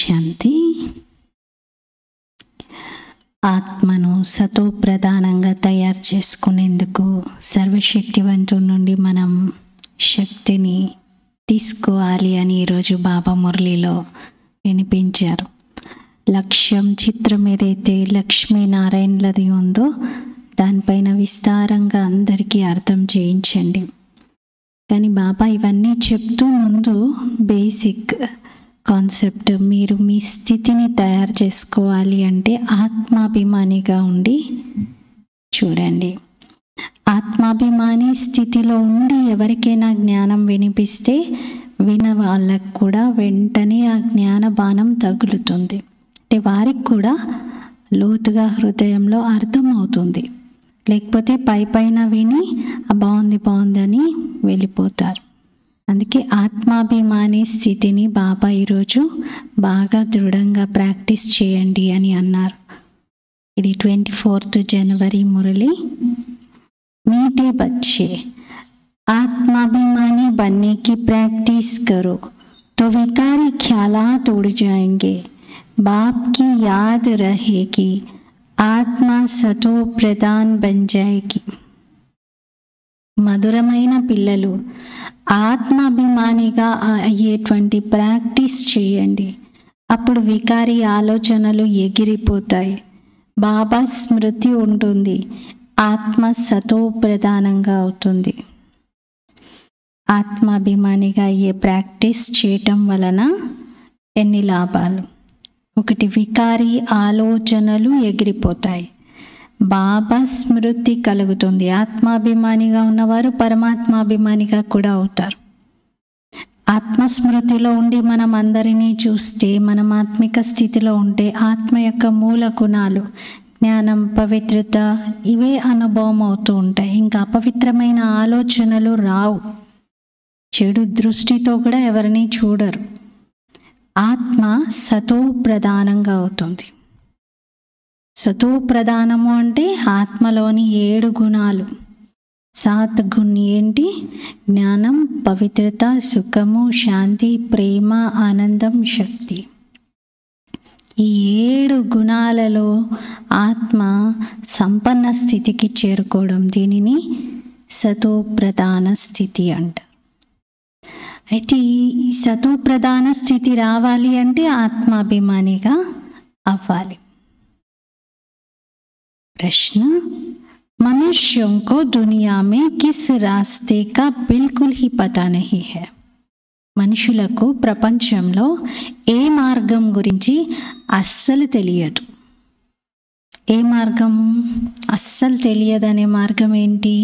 శాంతి. ఆత్మను సతో ప్రధానంగా తయారు చేసుకునేందుకు సర్వశక్తివంతుడి నుండి మనం శక్తిని తీసుకోవాలి అని ఈరోజు బాబా మురళిలో వినిపించారు. లక్ష్యం చిత్రం ఏదైతే లక్ష్మీనారాయణలది ఉందో దానిపైన విస్తారంగా అందరికీ అర్థం చేయించండి. కానీ బాబా ఇవన్నీ చెప్తూ ముందు బేసిక్ కాన్సెప్ట్, మీరు మీ స్థితిని తయారు చేసుకోవాలి అంటే ఆత్మాభిమానిగా ఉండి చూడండి. ఆత్మాభిమాని స్థితిలో ఉండి ఎవరికైనా జ్ఞానం వినిపిస్తే విన వాళ్ళకు కూడా వెంటనే ఆ జ్ఞాన బాణం తగులుతుంది. అంటే వారికి కూడా లోతుగా హృదయంలో అర్థమవుతుంది. లేకపోతే పైన విని బాగుంది అని వెళ్ళిపోతారు. అందుకే ఆత్మాభిమాని స్థితిని బాబా ఈరోజు బాగా దృఢంగా ప్రాక్టీస్ చేయండి అని అన్నారు. ఇది 24 జనవరి మురళి. मीठे बच्चे, आत्माभिमानी बनने की प्रैक्टिस करो तो विकारी ख्यालात उड़ जाएंगे, बाप की याद रहेगी, आत्मा सतो प्रधान बन जाएगी. మధురమైన పిల్లలు, ఆత్మాభిమానిగా అయ్యేటువంటి ప్రాక్టీస్ చేయండి. అప్పుడు వికారి ఆలోచనలు ఎగిరిపోతాయి. బాబా స్మృతి ఉంటుంది. ఆత్మ సతో ప్రధానంగా అవుతుంది. ఆత్మాభిమానిగా అయ్యే ప్రాక్టీస్ చేయటం వలన ఎన్ని లాభాలు? ఒకటి, వికారి ఆలోచనలు ఎగిరిపోతాయి. బాబా స్మృతి కలుగుతుంది. ఆత్మాభిమానిగా ఉన్నవారు పరమాత్మాభిమానిగా కూడా అవుతారు. ఆత్మస్మృతిలో ఉండి మనం అందరినీ చూస్తే, మనం ఆత్మిక స్థితిలో ఉంటే ఆత్మ యొక్క మూల గుణాలు జ్ఞానం, పవిత్రత ఇవే అనుభవం అవుతూ ఉంటాయి. ఇంకా అపవిత్రమైన ఆలోచనలు రావు. చెడు దృష్టితో కూడా ఎవరిని చూడరు. ఆత్మ సతో ప్రధానంగా అవుతుంది. సతో ప్రధానము అంటే ఆత్మలోని 7 గుణాలు. 7 గుణ్ ఏంటి? జ్ఞానం, పవిత్రత, సుఖము, శాంతి, ప్రేమ, ఆనందం, శక్తి. ఈ 7 గుణాలలో ఆత్మ సంపన్న స్థితికి చేరుకోవడం, దీనిని సతో ప్రధాన స్థితి అంటారు. అయితే ఈ సతో ప్రధాన స్థితి రావాలి అంటే ఆత్మాభిమానిగా అవ్వాలి. ప్రశ్న, मनुष्यों को दुनिया में किस रास्ते का बिल्कुल ही पता नहीं है. మనుషులకు ప్రపంచంలో ఏ మార్గం గురించి అస్సలు తెలియదు. ఏ మార్గము అస్సలు తెలియదనే మార్గం ఏంటి?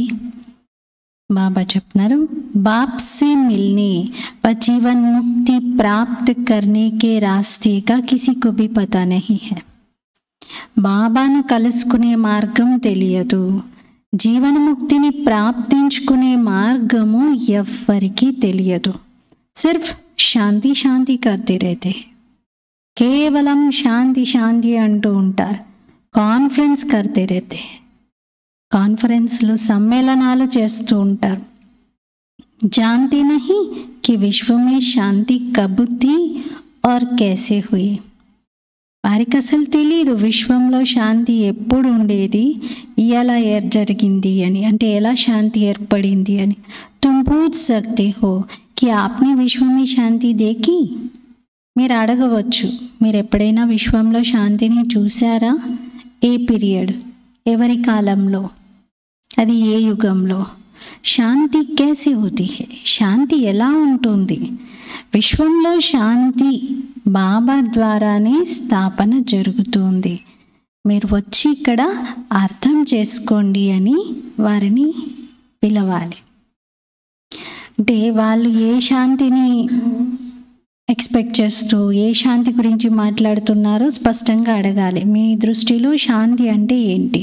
బాబా చెప్తున్నారు, బాప్ సే మిల్నే వ జీవన్ ముక్తి ప్రాప్త్ కర్నే కే రాస్తే కా కిసి కో భీ పతా నహీ హై. బాబాను కలుసుకునే మార్గం తెలియదు. జీవనముక్తిని ప్రాప్తించుకునే మార్గము ఎవ్వరికీ తెలియదు. సిర్ఫ్ శాంతి శాంతి కర్తే రేతే, కేవలం శాంతి శాంతి అంటూ ఉంటారు. కాన్ఫరెన్స్ కర్తే రేతే, కాన్ఫరెన్స్లు సమ్మేళనాలు చేస్తూ ఉంటారు. జాన్తే నహీ కి విశ్వ మే శాంతి కబ్ థీ ఔర్ కైసే హుయి. వారికి అసలు తెలియదు విశ్వంలో శాంతి ఎప్పుడు ఉండేది, ఎలా జరిగింది అని, అంటే ఎలా శాంతి ఏర్పడింది అని. తుమ్ పూచ్ సక్తే హో కి ఆప్నే విశ్వ మే శాంతి దేఖీ. మీరు అడగవచ్చు, మీరు ఎప్పుడైనా విశ్వంలో శాంతిని చూసారా? ఏ పీరియడ్, ఎవరి కాలంలో, అది ఏ యుగంలో? శాంతి कैसे होती है, శాంతి ఎలా ఉంటుంది? విశ్వంలో శాంతి బాబా ద్వారానే స్థాపన జరుగుతుంది. మీరు వచ్చి ఇక్కడ అర్థం చేసుకోండి అని వారిని పిలవాలి. అంటే వాళ్ళు ఏ శాంతిని ఎక్స్పెక్ట్ చేస్తూ ఏ శాంతి గురించి మాట్లాడుతున్నారో స్పష్టంగా అడగాలి. మీ దృష్టిలో శాంతి అంటే ఏంటి?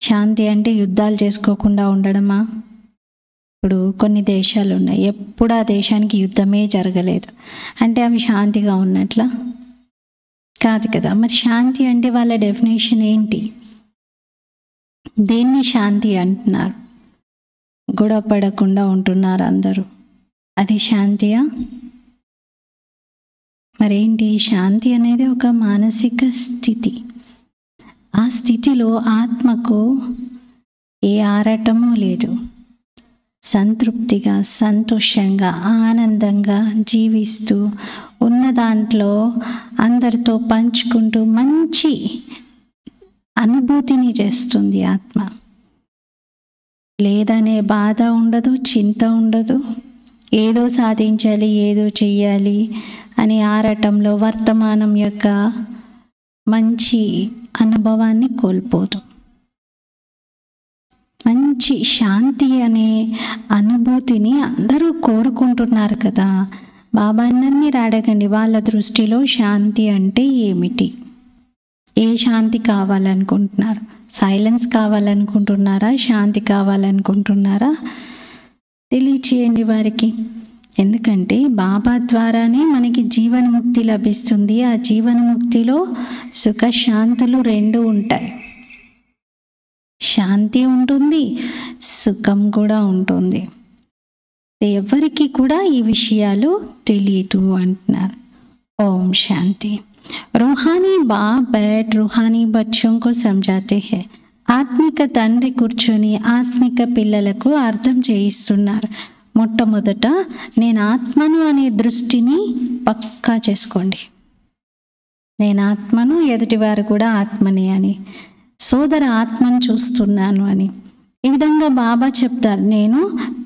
శాంతి అంటే యుద్ధాలు చేసుకోకుండా ఉండడమా? ఇప్పుడు కొన్ని దేశాలు ఉన్నాయి, ఎప్పుడు ఆ దేశానికి యుద్ధమే జరగలేదు అంటే అవి శాంతిగా ఉన్నట్లా? కాదు కదా. మరి శాంతి అంటే వాళ్ళ డెఫినేషన్ ఏంటి? దేన్ని శాంతి అంటున్నారు? గొడవ పడకుండా ఉంటున్నారు అందరూ, అది శాంతియా? మరేంటి, శాంతి అనేది ఒక మానసిక స్థితి. ఆ స్థితిలో ఆత్మకు ఏ ఆరాటమూ లేదు. సంతృప్తిగా, సంతోషంగా, ఆనందంగా జీవిస్తూ ఉన్న దాంట్లో అందరితో పంచుకుంటూ మంచి అనుభూతిని చేస్తుంది ఆత్మ. లేదనే బాధ ఉండదు, చింత ఉండదు. ఏదో సాధించాలి, ఏదో చెయ్యాలి అని ఆరాటంలో వర్తమానం యొక్క మంచి అనుభవాన్ని కోల్పోదు. మంచి శాంతి అనే అనుభూతిని అందరూ కోరుకుంటున్నారు కదా. బాబా అన్నారు, మీరు అడగండి వాళ్ళ దృష్టిలో శాంతి అంటే ఏమిటి, ఏ శాంతి కావాలనుకుంటున్నారు? సైలెన్స్ కావాలనుకుంటున్నారా, శాంతి కావాలనుకుంటున్నారా? తెలియచేయండి వారికి. ఎందుకంటే బాబా ద్వారానే మనకి జీవన్ముక్తి లభిస్తుంది. ఆ జీవన్ముక్తిలో సుఖశాంతులు రెండు ఉంటాయి. శాంతి ఉంటుంది, సుఖం కూడా ఉంటుంది. ఎవరికి కూడా ఈ విషయాలు తెలియదు అంటున్నారు. ఓం శాంతి. रूहानी बाप बैठ रूहानी बच्चों को समझाते हैं. ఆత్మిక తండ్రి కూర్చొని ఆత్మిక పిల్లలకు అర్థం చేయిస్తున్నారు. మొట్టమొదట నేను ఆత్మను అనే దృష్టిని పక్కా చేసుకోండి. నేను ఆత్మను, ఎదుటివారు కూడా ఆత్మని అని, సోదర ఆత్మను చూస్తున్నాను అని. ఈ విధంగా బాబా చెప్తారు, నేను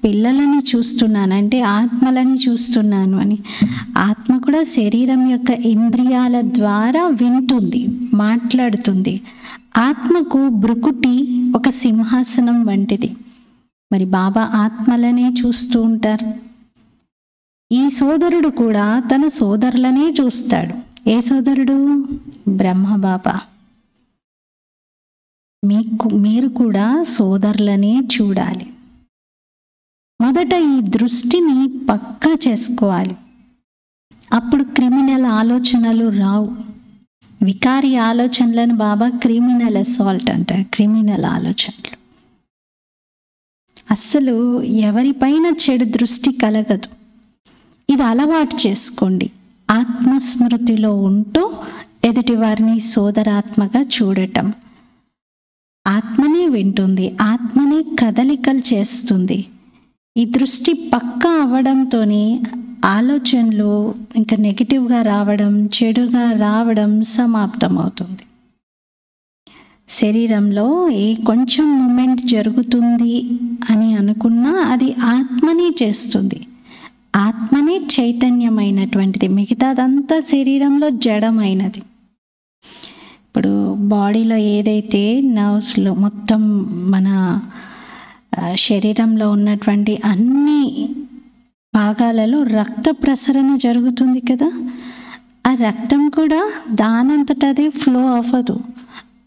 పిల్లలని చూస్తున్నాను అంటే ఆత్మలని చూస్తున్నాను అని. ఆత్మ కూడా శరీరం యొక్క ఇంద్రియాల ద్వారా వింటుంది, మాట్లాడుతుంది. ఆత్మకు బ్రుకుటి ఒక సింహాసనం వంటిది. మరి బాబా ఆత్మలనే చూస్తూ ఉంటారు. ఈ సోదరుడు కూడా తన సోదరులనే చూస్తాడు. ఏ సోదరుడు? బ్రహ్మ బాబా. మీరు కూడా సోదరులనే చూడాలి. మొదట ఈ దృష్టిని పక్కా చేసుకోవాలి. అప్పుడు క్రిమినల్ ఆలోచనలు రావు. వికారి ఆలోచనలను బాబా క్రిమినల్ అసాల్ట్ అంటారు. క్రిమినల్ ఆలోచనలు అస్సలు ఎవరిపైన చెడు దృష్టి కలగదు. ఇది అలవాటు చేసుకోండి. ఆత్మస్మృతిలో ఉంటూ ఎదుటి వారిని సోదరాత్మగా చూడటం. ఆత్మనే వింటుంది, ఆత్మనే కదలికలు చేస్తుంది. ఈ దృష్టి పక్కా అవ్వడంతోనే ఆలోచనలు ఇంకా నెగిటివ్గా రావడం, చెడుగా రావడం సమాప్తమవుతుంది. శరీరంలో ఏ కొంచెం మూమెంట్ జరుగుతుంది అని అనుకున్నా అది ఆత్మనే చేస్తుంది. ఆత్మనే చైతన్యమైనటువంటిది, మిగతాదంతా శరీరంలో జడమైనది. ఇప్పుడు బాడీలో ఏదైతే నర్వ్స్లో మొత్తం మన శరీరంలో ఉన్నటువంటి అన్ని భాగాలలో రక్త ప్రసరణ జరుగుతుంది కదా. ఆ రక్తం కూడా దానంతట అదే ఫ్లో అవ్వదు.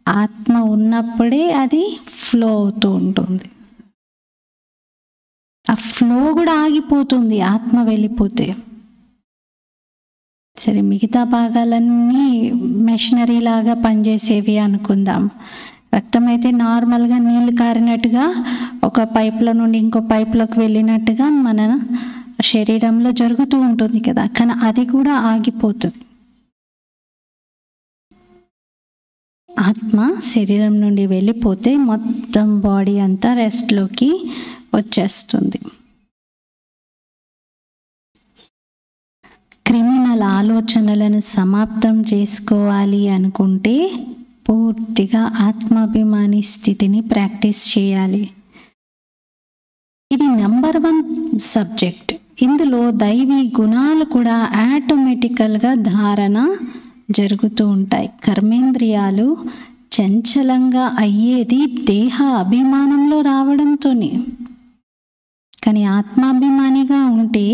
ఆత్మ ఉన్నప్పుడే అది ఫ్లో అవుతూ ఉంటుంది. ఆ ఫ్లో కూడా ఆగిపోతుంది ఆత్మ వెళ్ళిపోతే. సరే, మిగతా భాగాలన్నీ మెషినరీ లాగా పనిచేసేవి అనుకుందాం. రక్తం అయితే నార్మల్గా నీళ్లు కారినట్టుగా ఒక పైపుల నుండి ఇంకో పైపులోకి వెళ్ళినట్టుగా మన శరీరంలో జరుగుతూ ఉంటుంది కదా. కానీ అది కూడా ఆగిపోతుంది. ఆత్మ శరీరం నుండి వెళ్ళిపోతే మొత్తం బాడీ అంతా రెస్ట్లోకి వచ్చేస్తుంది. క్రిమినల్ ఆలోచనలను సమాప్తం చేసుకోవాలి అనుకుంటే పూర్తిగా ఆత్మాభిమాని స్థితిని ప్రాక్టీస్ చేయాలి. ఇది నెంబర్ 1 సబ్జెక్ట్. ఇందులో దైవీ గుణాలు కూడా ఆటోమేటికల్గా ధారణ జరుగుతూ ఉంటాయి. కర్మేంద్రియాలు చంచలంగా అయ్యేది దేహ అభిమానంలో రావడంతోనే. కానీ ఆత్మాభిమానిగా ఉంటే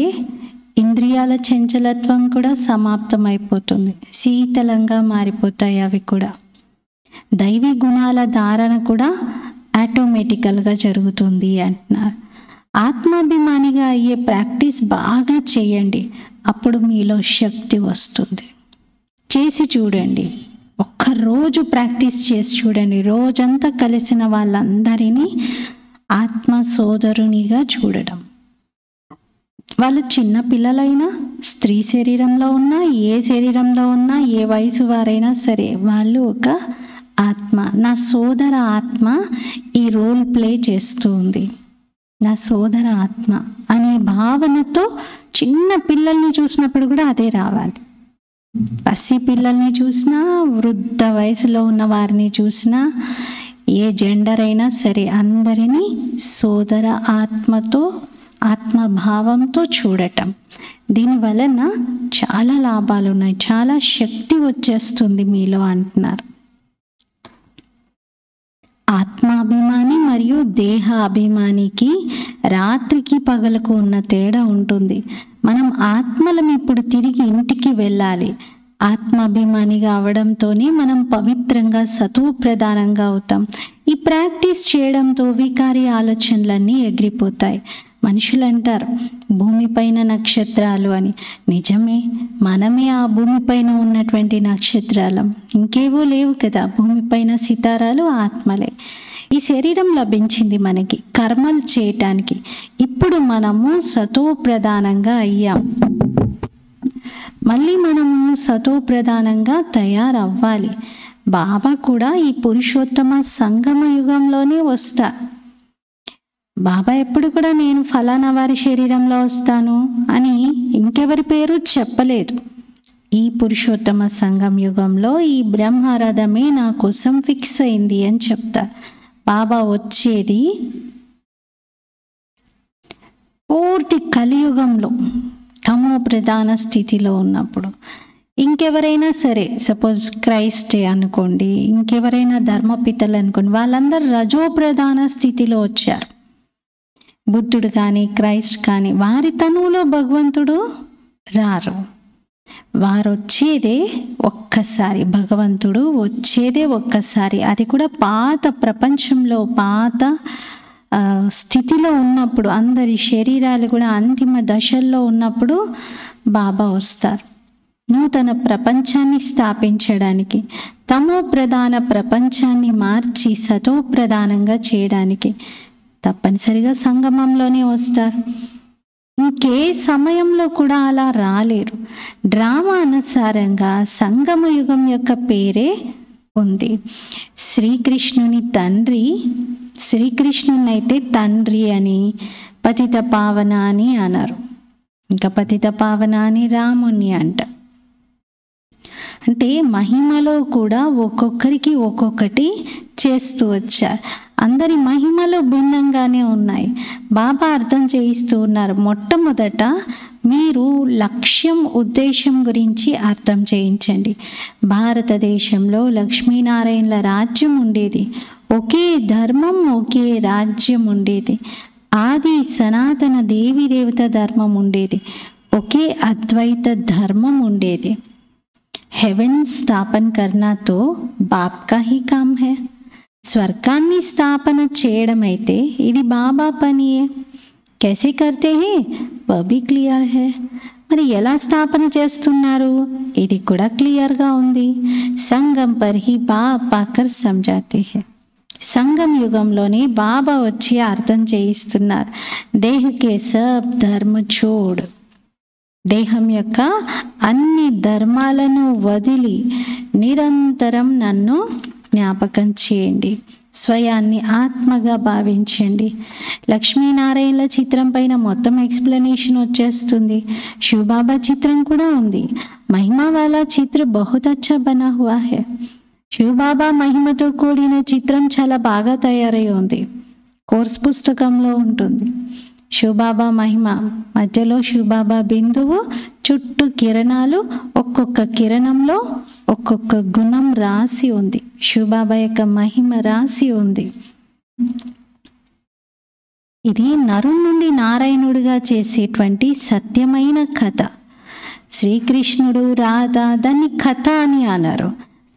ఇంద్రియాల చంచలత్వం కూడా సమాప్తమైపోతుంది, శీతలంగా మారిపోతాయి అవి కూడా. దైవీ గుణాల ధారణ కూడా ఆటోమేటికల్గా జరుగుతుంది అంటున్నారు. ఆత్మాభిమానిగా అయ్యే ప్రాక్టీస్ బాగా చేయండి, అప్పుడు మీలో శక్తి వస్తుంది. చేసి చూడండి, ఒక్కరోజు ప్రాక్టీస్ చేసి చూడండి. రోజంతా కలిసిన వాళ్ళందరినీ ఆత్మ సోదరునిగా చూడడం. వాళ్ళు చిన్న పిల్లలైనా, స్త్రీ శరీరంలో ఉన్నా, ఏ శరీరంలో ఉన్నా, ఏ వయసు వారైనా సరే, వాళ్ళు ఒక ఆత్మ. నా సోదర ఆత్మ ఈ రోల్ ప్లే చేస్తూ ఉంది. నా సోదర ఆత్మ అనే భావనతో చిన్న పిల్లల్ని చూసినప్పుడు కూడా అదే రావాలి. పసి పిల్లల్ని చూసినా, వృద్ధ వయసులో ఉన్న వారిని చూసినా, ఏ జెండర్ అయినా సరే అందరినీ సోదర ఆత్మతో, ఆత్మభావంతో చూడటం. దీనివలన చాలా లాభాలు ఉన్నాయి, చాలా శక్తి వచ్చేస్తుంది మీలో అంటున్నారు. ఆత్మాభిమాని మరియు దేహ అభిమానికి రాత్రికి పగలకు ఉన్న తేడా ఉంటుంది. మనం ఆత్మలం ఇప్పుడు తిరిగి ఇంటికి వెళ్ళాలి. ఆత్మాభిమానిగా అవడంతోనే మనం పవిత్రంగా, సతువు ప్రధానంగా అవుతాం. ఈ ప్రాక్టీస్ చేయడంతో వికారి ఆలోచనలన్నీ ఎగిరిపోతాయి. మనుషులు అంటారు భూమిపైన నక్షత్రాలు అని. నిజమే, మనమే ఆ భూమిపైన ఉన్నటువంటి నక్షత్రాలం. ఇంకేవో లేవు కదా, భూమిపైన సితారాలు ఆత్మలే. ఈ శరీరం లభించింది మనకి కర్మలు చేయటానికి. ఇప్పుడు మనము సతో ప్రధానంగా అయ్యాం. మళ్ళీ మనము సతో ప్రధానంగా తయారవ్వాలి. బాబా కూడా ఈ పురుషోత్తమ సంగమ యుగంలోనే వస్తారు. బాబా ఎప్పుడు కూడా నేను ఫలానా వారి శరీరంలో వస్తాను అని ఇంకెవరి పేరు చెప్పలేదు. ఈ పురుషోత్తమ సంగం యుగంలో ఈ బ్రహ్మరథమే నా కోసం ఫిక్స్ అయింది అని చెప్తారు. బాబా వచ్చేది పూర్తి కలియుగంలో తమో ప్రధాన స్థితిలో ఉన్నప్పుడు. ఇంకెవరైనా సరే, సపోజ్ క్రైస్టే అనుకోండి, ఇంకెవరైనా ధర్మపితలు అనుకోండి, వాళ్ళందరూ రజో ప్రధాన స్థితిలో వచ్చారు. బుద్ధుడు కానీ క్రైస్ట్ కానీ వారి తనువులో భగవంతుడు రారు. వారు వచ్చేదే ఒక్కసారి, భగవంతుడు వచ్చేదే ఒక్కసారి. అది కూడా పాత ప్రపంచంలో, పాత స్థితిలో ఉన్నప్పుడు, అందరి శరీరాలు కూడా అంతిమ దశల్లో ఉన్నప్పుడు బాబా వస్తారు. నూతన ప్రపంచాన్ని స్థాపించడానికి, తమో ప్రధాన ప్రపంచాన్ని మార్చి సతో ప్రధానంగా చేయడానికి తప్పనిసరిగా సంగమంలోనే వస్తారు. ఇంకే సమయంలో కూడా అలా రాలేరు. డ్రామా అనుసారంగా సంగమ యుగం యొక్క పేరే ఉంది. శ్రీకృష్ణుని తండ్రి, శ్రీకృష్ణునైతే తండ్రి అని, పతిత పావన అని అన్నారు. ఇంకా పతిత పావన అని రాముని అంట. అంటే మహిమలో కూడా ఒక్కొక్కరికి ఒక్కొక్కటి చేస్తూ వచ్చారు. అందరి మహిమలు భిన్నంగానే ఉన్నాయి. బాబా అర్థం చేయిస్తూ ఉన్నారు, మొట్టమొదట మీరు లక్ష్యం, ఉద్దేశం గురించి అర్థం చేయించండి. భారతదేశంలో లక్ష్మీనారాయణల రాజ్యం ఉండేది. ఒకే ధర్మం, ఒకే రాజ్యం ఉండేది. ఆది సనాతన దేవీ దేవత ధర్మం ఉండేది. ఒకే అద్వైత ధర్మం ఉండేది. హెవెన్ స్థాపన కర్నాతో బాప్కా హీ కామ్ హై. స్వర్గాన్ని స్థాపన చేయడం అయితే ఇది బాబా పనియే. कैसे करते हैं वह भी क्लियर है. మరి ఎలా స్థాపన చేస్తున్నారు ఇది కూడా క్లియర్గా ఉంది. సంగం పర్ హీ బాప్ ఆకర్ సమజాతే హై. సంగం యుగంలోనే బాబా వచ్చి అర్థం చేయిస్తున్నారు. దేహకే సబ్ ధర్మ చోడ్. దేహం యొక్క అన్ని ధర్మాలను వదిలి నిరంతరం నన్ను జ్ఞాపకం చేయండి. స్వయాన్ని ఆత్మగా భావించండి. లక్ష్మీనారాయణల చిత్రం పైన మొత్తం ఎక్స్ప్లెనేషన్ వచ్చేస్తుంది. శివబాబా చిత్రం కూడా ఉంది. మహిమా వాలా చిత్ర బహుత్ అచ్చా బనా హువా హై. శివబాబా మహిమతో కూడిన చిత్రం చాలా బాగా తయారై ఉంది. కోర్స్ పుస్తకంలో ఉంటుంది. శివబాబా మహిమ మధ్యలో శివబాబా బిందువు, చుట్టూ కిరణాలు, ఒక్కొక్క కిరణంలో ఒక్కొక్క గుణం రాసి ఉంది. శివబాబా యొక్క మహిమ రాసి ఉంది. ఇది నరుని నుండి నారాయణుడిగా చేసేటువంటి సత్యమైన కథ. శ్రీకృష్ణుడు, రాధ దాన్ని కథ అని అన్నారు.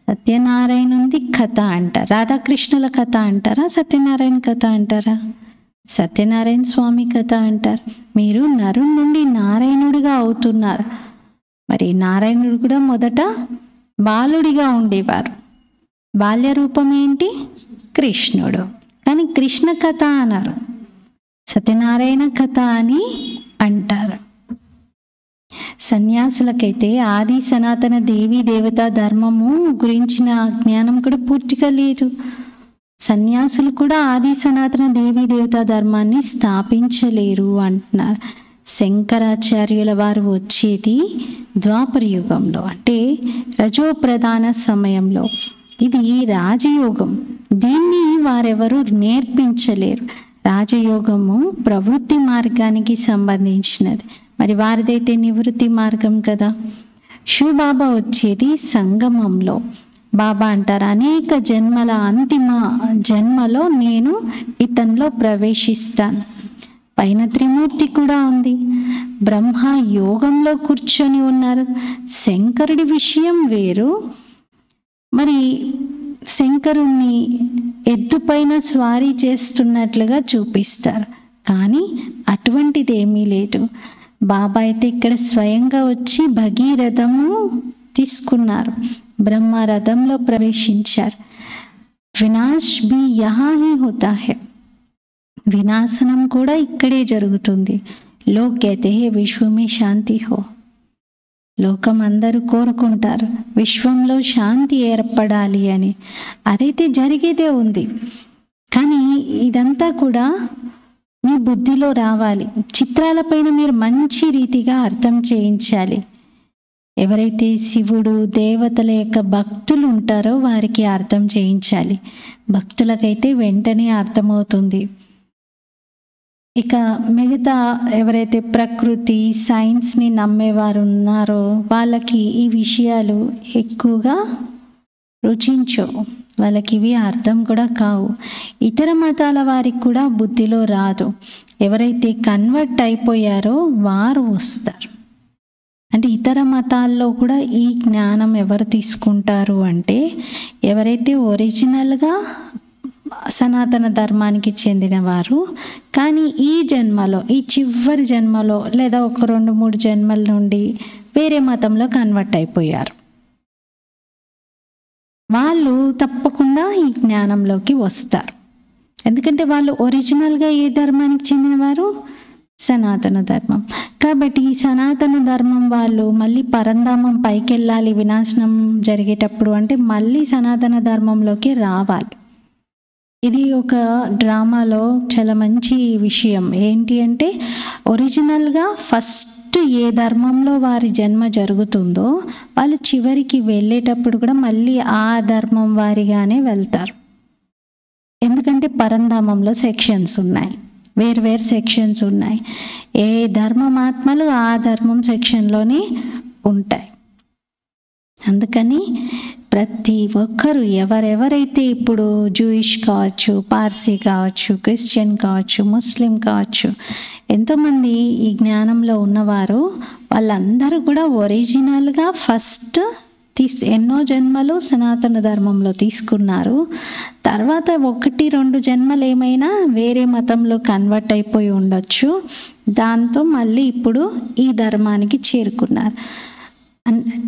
సత్యనారాయణుంది కథ అంటారు. రాధాకృష్ణుల కథ అంటారా, సత్యనారాయణ కథ అంటారా? సత్యనారాయణ స్వామి కథ అంటారు. మీరు నరుని నుండి నారాయణుడిగా అవుతున్నారు. మరి నారాయణుడు కూడా మొదట బాలుడిగా ఉండేవారు. బాల్య రూపం ఏంటి? కృష్ణుడు. కానీ కృష్ణ కథ అన్నారు, సత్యనారాయణ కథ అని అంటారు. సన్యాసులకైతే ఆది సనాతన దేవీ దేవతా ధర్మము గురించిన జ్ఞానం కూడా పూర్తిగా లేదు. సన్యాసులు కూడా ఆది సనాతన దేవీ దేవతా ధర్మాన్ని స్థాపించలేరు అంటున్నారు. శంకరాచార్యుల వారు వచ్చేది ద్వాపర యుగంలో, అంటే రజోప్రధాన సమయంలో. ఇది రాజయోగం, దీన్ని వారెవరు నేర్పించలేరు. రాజయోగము ప్రవృత్తి మార్గానికి సంబంధించినది, మరి వారిదైతే నివృత్తి మార్గం కదా. శివబాబా వచ్చేది సంగమంలో. బాబా అంటారు, అనేక జన్మల అంతిమ జన్మలో నేను ఇతనిలో ప్రవేశిస్తాను. పైన త్రిమూర్తి కూడా ఉంది. బ్రహ్మ యోగంలో కూర్చొని ఉన్నారు. శంకరుడి విషయం వేరు. మరి శంకరుణ్ణి ఎద్దుపైన స్వారీ చేస్తున్నట్లుగా చూపిస్తారు, కానీ అటువంటిది ఏమీ లేదు. బాబా అయితే ఇక్కడ స్వయంగా వచ్చి భగీరథము తీసుకున్నారు, బ్రహ్మరథంలో ప్రవేశించారు. వినాశ్ భీ యహా హీ హోతా హై, వినాశనం కూడా ఇక్కడే జరుగుతుంది. లోక్ కహతే హై విశ్వమే శాంతి హో, లోకం అందరూ కోరుకుంటారు విశ్వంలో శాంతి ఏర్పడాలి అని. అదైతే జరిగేదే ఉంది, కానీ ఇదంతా కూడా మీ బుద్ధిలో రావాలి. చిత్రాలపైన మీరు మంచి రీతిగా అర్థం చేయించాలి. ఎవరైతే శివుడు దేవతల యొక్క భక్తులు ఉంటారో వారికి అర్థం చేయించాలి. భక్తులకైతే వెంటనే అర్థమవుతుంది. ఇక మిగతా ఎవరైతే ప్రకృతి సైన్స్ని నమ్మేవారు ఉన్నారో వాళ్ళకి ఈ విషయాలు ఎక్కువగా రుచించవు, వాళ్ళకి ఇవి అర్థం కూడా కావు. ఇతర మతాల వారికి కూడా బుద్ధిలో రాదు. ఎవరైతే కన్వర్ట్ అయిపోయారో వారు వస్తారు. అంటే ఇతర మతాల్లో కూడా ఈ జ్ఞానం ఎవరు తీసుకుంటారు అంటే ఎవరైతే ఒరిజినల్గా సనాతన ధర్మానికి చెందినవారు, కానీ ఈ జన్మలో, ఈ చివరి జన్మలో లేదా ఒక 2-3 జన్మల నుండి వేరే మతంలో కన్వర్ట్ అయిపోయారు, వాళ్ళు తప్పకుండా ఈ జ్ఞానంలోకి వస్తారు. ఎందుకంటే వాళ్ళు ఒరిజినల్గా ఏ ధర్మానికి చెందినవారు? సనాతన ధర్మం. కాబట్టి ఈ సనాతన ధర్మం వాళ్ళు మళ్ళీ పరంధామం పైకి వెళ్ళాలి వినాశనం జరిగేటప్పుడు అంటే మళ్ళీ సనాతన ధర్మంలోకి రావాలి. ఇది ఒక డ్రామాలో చాలా మంచి విషయం ఏంటి అంటే ఒరిజినల్గా ఫస్ట్ ఏ ధర్మంలో వారి జన్మ జరుగుతుందో వాళ్ళు చివరికి వెళ్ళేటప్పుడు కూడా మళ్ళీ ఆ ధర్మం వారిగానే వెళ్తారు. ఎందుకంటే పరంధామంలో సెక్షన్స్ ఉన్నాయి, వేరు సెక్షన్స్ ఉన్నాయి. ఏ ధర్మమాత్మలు ఆ ధర్మం సెక్షన్లోనే ఉంటాయి. అందుకని ప్రతి ఒక్కరు ఎవరెవరైతే ఇప్పుడు జూయిష్ కావచ్చు, పార్సీ కావచ్చు, క్రిస్టియన్ కావచ్చు, ముస్లిం కావచ్చు, ఎంతోమంది ఈ జ్ఞానంలో ఉన్నవారు వాళ్ళందరూ కూడా ఒరిజినల్గా ఫస్ట్ ఎన్నో జన్మలు సనాతన ధర్మంలో తీసుకున్నారు. తర్వాత 1-2 జన్మలు ఏమైనా వేరే మతంలో కన్వర్ట్ అయిపోయి ఉండొచ్చు. దాంతో మళ్ళీ ఇప్పుడు ఈ ధర్మానికి చేరుకున్నారు.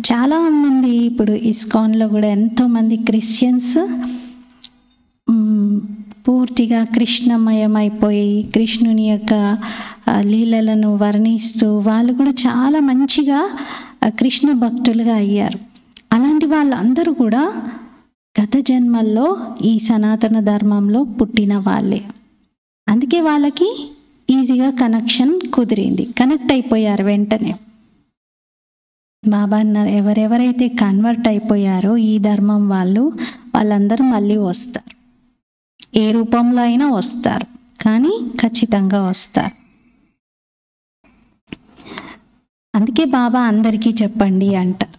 చాలామంది ఇప్పుడు ఇస్కాన్లో కూడా ఎంతోమంది క్రిస్టియన్స్ పూర్తిగా కృష్ణమయం అయిపోయి కృష్ణుని యొక్క లీలలను వర్ణిస్తూ వాళ్ళు కూడా చాలా మంచిగా కృష్ణ భక్తులుగా అయ్యారు. అలాంటి వాళ్ళందరూ కూడా గత జన్మల్లో ఈ సనాతన ధర్మంలో పుట్టిన వాళ్ళే. అందుకే వాళ్ళకి ఈజీగా కనెక్షన్ కుదిరింది, కనెక్ట్ అయిపోయారు వెంటనే. బాబా అన్నారు, ఎవరెవరైతే కన్వర్ట్ అయిపోయారో ఈ ధర్మం వాళ్ళందరూ మళ్ళీ వస్తారు. ఏ రూపంలో అయినా వస్తారు, కానీ ఖచ్చితంగా వస్తారు. అందుకే బాబా అందరికీ చెప్పండి అంటారు.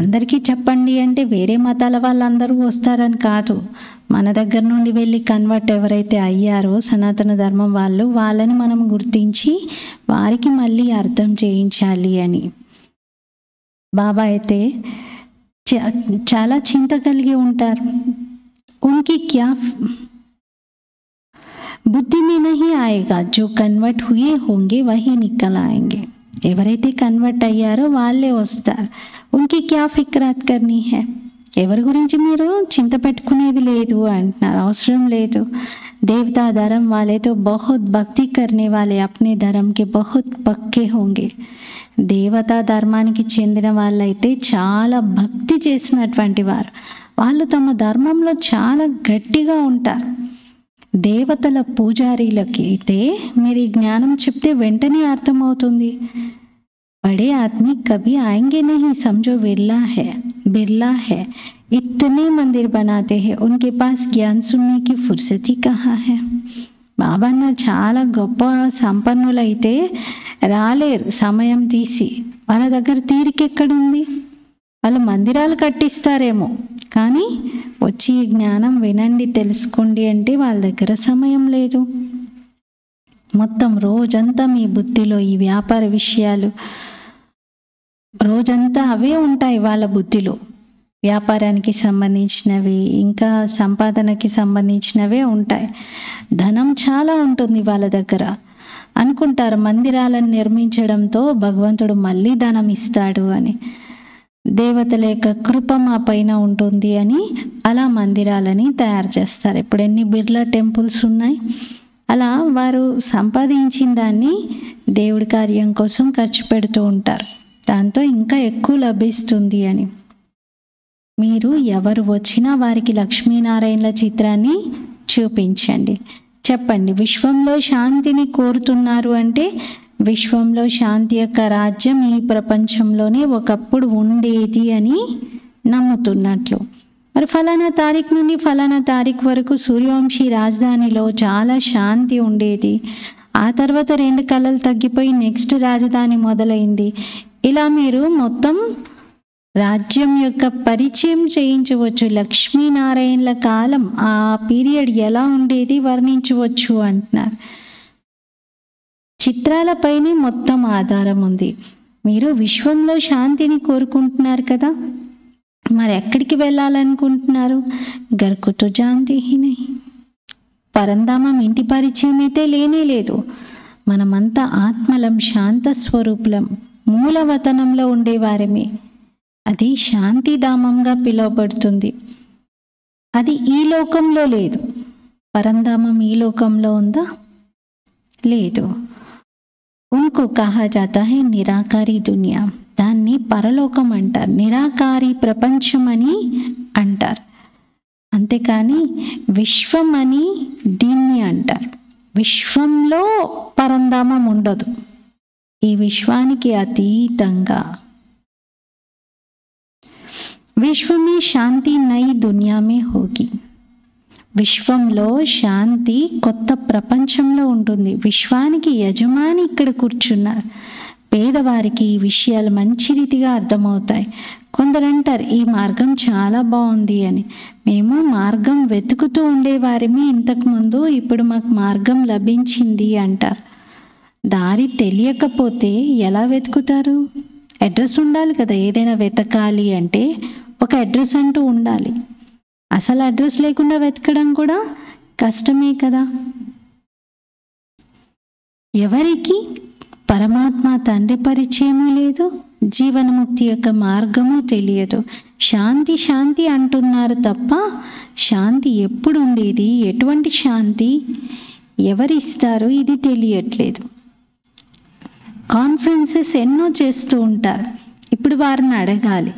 అందరికీ చెప్పండి అంటే వేరే మతాల వాళ్ళందరూ వస్తారని కాదు. మన దగ్గర నుండి వెళ్ళి కన్వర్ట్ ఎవరైతే అయ్యారో సనాతన ధర్మం వాళ్ళని మనం గుర్తించి వారికి మళ్ళీ అర్థం చేయించాలి అని. బాబా అయితే చాలా చింత కలిగి ఉంటారు. ఉన్కి క్యా బుద్ధి మే నహీ ఆయేగా, జో కన్వర్ట్ హుయే హోంగే వహీ నికల్ ఆయేంగే. ఎవరైతే కన్వర్ట్ అయ్యారో వాళ్ళే వస్తారు. ఉన్కి క్యా ఫిక్రాత్ కర్నీ హై, ఎవరి గురించి మీరు చింత పెట్టుకునేది లేదు అంటున్నారు, అవసరం లేదు. देवता धर्म वाले तो बहुत भक्ति करने वाले अपने धर्म के बहुत पक्के होंगे। దేవతా ధర్మానికి చెందిన వాళ్ళైతే చాలా భక్తి చేసినటువంటి వారు, వాళ్ళు తమ ధర్మంలో చాలా గట్టిగా ఉంటారు. దేవతల పూజారీలకి అయితే మీరు ఈ జ్ఞానం చెప్తే వెంటనే అర్థమవుతుంది. बड़े आदमी कभी आएंगे नहीं, समझो बिरला है। इतने मंदिर बनाते हैं, उनके पास ज्ञान सुनने की फुर्सत ही कहाँ है। బాబా చాలా గొప్ప సంపన్నులైతే రాలేరు సమయం తీసి, వాళ్ళ దగ్గర తీరిక ఎక్కడుంది? వాళ్ళు మందిరాలు కట్టిస్తారేమో, కానీ వచ్చి ఈ జ్ఞానం వినండి తెలుసుకోండి అంటే వాళ్ళ దగ్గర సమయం లేదు. మొత్తం రోజంతా మీ బుద్ధిలో ఈ వ్యాపార విషయాలు, రోజంతా అవే ఉంటాయి వాళ్ళ బుద్ధిలో. వ్యాపారానికి సంబంధించినవి, ఇంకా సంపాదనకి సంబంధించినవే ఉంటాయి. ధనం చాలా ఉంటుంది వాళ్ళ దగ్గర. అనుకుంటారు మందిరాలను నిర్మించడంతో భగవంతుడు మళ్ళీ ధనం ఇస్తాడు అని, దేవతల యొక్క కృప మా పైన ఉంటుంది అని అలా మందిరాలని తయారు చేస్తారు. ఇప్పుడు ఎన్ని బిర్లా టెంపుల్స్ ఉన్నాయి. అలా వారు సంపాదించిన దాన్ని దేవుడి కార్యం కోసం ఖర్చు పెడుతూ ఉంటారు, దాంతో ఇంకా ఎక్కువ లభిస్తుంది అని. మీరు ఎవరు వచ్చినా వారికి లక్ష్మీనారాయణల చిత్రాన్ని చూపించండి, చెప్పండి విశ్వంలో శాంతిని కోరుతున్నారు అంటే విశ్వంలో శాంతి యొక్క రాజ్యం ఈ ప్రపంచంలోనే ఒకప్పుడు ఉండేది అని నమ్ముతున్నట్లు. మరి ఫలానా తారీఖు నుండి ఫలానా తారీఖు వరకు సూర్యవంశీ రాజధానిలో చాలా శాంతి ఉండేది, ఆ తర్వాత 2 కళలు తగ్గిపోయి నెక్స్ట్ రాజధాని మొదలైంది. ఇలా మీరు మొత్తం రాజ్యం యొక్క పరిచయం చేయించవచ్చు. లక్ష్మీనారాయణల కాలం ఆ పీరియడ్ ఎలా ఉండేది వర్ణించవచ్చు అంటున్నారు. చిత్రాలపైనే మొత్తం ఆధారం ఉంది. మీరు విశ్వంలో శాంతిని కోరుకుంటున్నారు కదా, మరి ఎక్కడికి వెళ్ళాలనుకుంటున్నారు? గర్కుతో జాంతి హీ నహీ. పరంధామం ఇంటి పరిచయం అయితే లేనే లేదు. మనమంతా ఆత్మలం, శాంత స్వరూపులం, మూలవతనంలో ఉండేవారమే. అది శాంతిధామంగా పిలువబడుతుంది. అది ఈ లోకంలో లేదు. పరంధామం ఈ లోకంలో ఉందా? లేదు. ఉన్కో కహా జాతా హై నిరాకారి దునియా, దాన్ని పరలోకం అంటారు, నిరాకారి ప్రపంచం అని అంటారు. అంతేకాని విశ్వం అని దీన్ని అంటారు. విశ్వంలో పరంధామం ఉండదు, ఈ విశ్వానికి అతీతంగా. विश्व में शांति नई दुनिया में होगी. విశ్వంలో శాంతి కొత్త ప్రపంచంలో ఉంటుంది. విశ్వానికి యజమాని ఇక్కడ కూర్చున్నారు. పేదవారికి ఈ విషయాలు మంచి రీతిగా అర్థమవుతాయి. కొందరు అంటారు ఈ మార్గం చాలా బాగుంది అని. మేము మార్గం వెతుకుతూ ఉండేవారిమి ఇంతకుముందు, ఇప్పుడు మాకు మార్గం లభించింది అంటారు. దారి తెలియకపోతే ఎలా వెతుకుతారు? అడ్రస్ ఉండాలి కదా. ఏదైనా వెతకాలి అంటే ఒక అడ్రస్ అంటూ ఉండాలి. అసలు అడ్రస్ లేకుండా వెతకడం కూడా కష్టమే కదా. ఎవరికి పరమాత్మ తండ్రి పరిచయము లేదు, జీవనముక్తి యొక్క మార్గము తెలియదు. శాంతి శాంతి అంటున్నారు తప్ప శాంతి ఎప్పుడు ఉండేది, ఎటువంటి శాంతి ఎవరిస్తారు ఇది తెలియట్లేదు. కాన్ఫరెన్సెస్ ఎన్నో చేస్తూ ఉంటారు. ఇప్పుడు వారిని అడగాలి,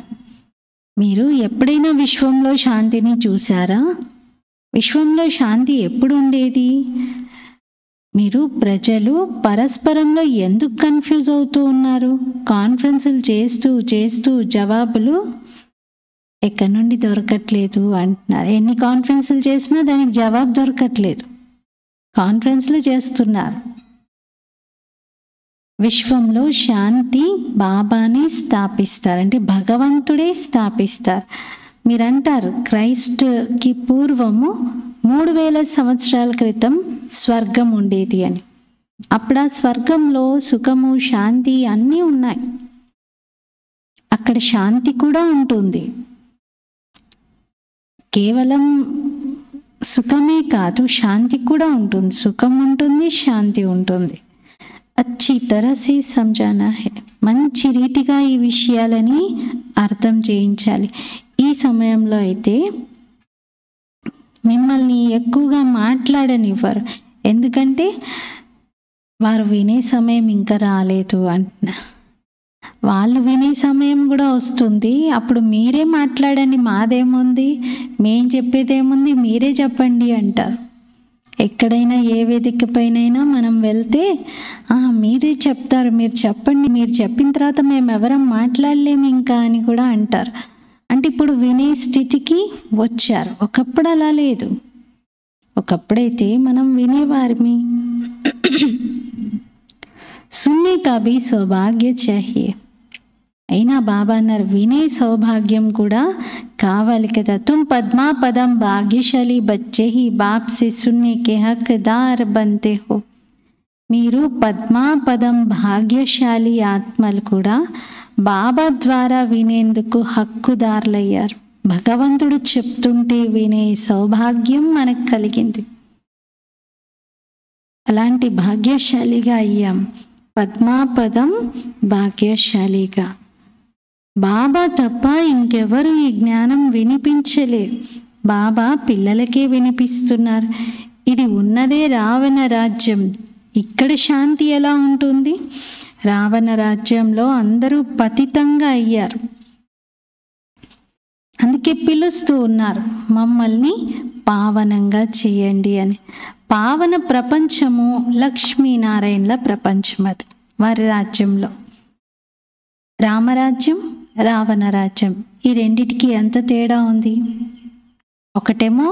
మీరు ఎప్పుడైనా విశ్వంలో శాంతిని చూసారా? విశ్వంలో శాంతి ఎప్పుడు ఉండేది? మీరు ప్రజలు పరస్పరంలో ఎందుకు కన్ఫ్యూజ్ అవుతూ ఉన్నారు? కాన్ఫరెన్సులు చేస్తూ చేస్తూ జవాబులు ఎక్కడి నుండి దొరకట్లేదు అంటున్నారు. ఎన్ని కాన్ఫరెన్సులు చేసినా దానికి జవాబు దొరకట్లేదు. కాన్ఫరెన్సులు చేస్తున్నారు. విశ్వంలో శాంతి బాబానే స్థాపిస్తారు, అంటే భగవంతుడే స్థాపిస్తారు. మీరంటారు క్రైస్ట్కి పూర్వము 3000 సంవత్సరాల క్రితం స్వర్గం ఉండేది అని. అప్పుడు ఆ స్వర్గంలో సుఖము శాంతి అన్నీ ఉన్నాయి. అక్కడ శాంతి కూడా ఉంటుంది. కేవలం సుఖమే కాదు, శాంతి కూడా ఉంటుంది. సుఖం ఉంటుంది, శాంతి ఉంటుంది. అచ్చి తరసే సమజానా హై. మంచి రీతిగా ఈ విషయాలని అర్థం చేయించాలి. ఈ సమయంలో అయితే మిమ్మల్ని ఎక్కువగా మాట్లాడనివ్వరు. ఎందుకంటే వారు వినే సమయం ఇంకా రాలేదు అంటున్నా. వాళ్ళు వినే సమయం కూడా వస్తుంది, అప్పుడు మీరే మాట్లాడండి, మాదేముంది, మేం చెప్పేదేముంది, మీరే చెప్పండి అంటారు. ఎక్కడైనా ఏ వేదిక పైనైనా మనం వెళ్తే మీరే చెప్తారు, మీరు చెప్పండి, మీరు చెప్పిన తర్వాత మేము ఎవరం మాట్లాడలేము ఇంకా అని కూడా అంటారు. అంటే ఇప్పుడు వినే స్థితికి వచ్చారు. ఒకప్పుడు అలా లేదు. ఒకప్పుడైతే మనం వినేవారిమి. సున్నే కా భీ సౌభాగ్య చాహియే. అయినా బాబా అన్నారు వినే సౌభాగ్యం కూడా కావాలి కదా. తుమ్ పద్మా పదం భాగ్యశాలి బచ్చే హీ బాప్ సే సున్నే కే హక్దార్ బంతే హో. మీరు పద్మా పదం భాగ్యశాలి ఆత్మలు కూడా బాబా ద్వారా వినేందుకు హక్కుదారులయ్యారు. భగవంతుడు చెప్తుంటే వినే సౌభాగ్యం మనకు కలిగింది. అలాంటి భాగ్యశాలిగా అయ్యాం. పద్మాపదం భాగ్యశాలిగా. బాబా తప్ప ఇంకెవరు ఈ జ్ఞానం వినిపించలేరు. బాబా పిల్లలకే వినిపిస్తున్నారు. ఇది ఉన్నదే రావణ రాజ్యం. ఇక్కడ శాంతి ఎలా ఉంటుంది? రావణ రాజ్యంలో అందరూ పతితంగా అయ్యారు. అందుకే పిలుస్తూ ఉన్నారు మమ్మల్ని పావనంగా చేయండి అని. పావన ప్రపంచము లక్ష్మీనారాయణల ప్రపంచం. అది వారి రాజ్యంలో. రామరాజ్యం, రావణ రాజ్యం, ఈ రెండిటికి ఎంత తేడా ఉంది? ఒకటేమో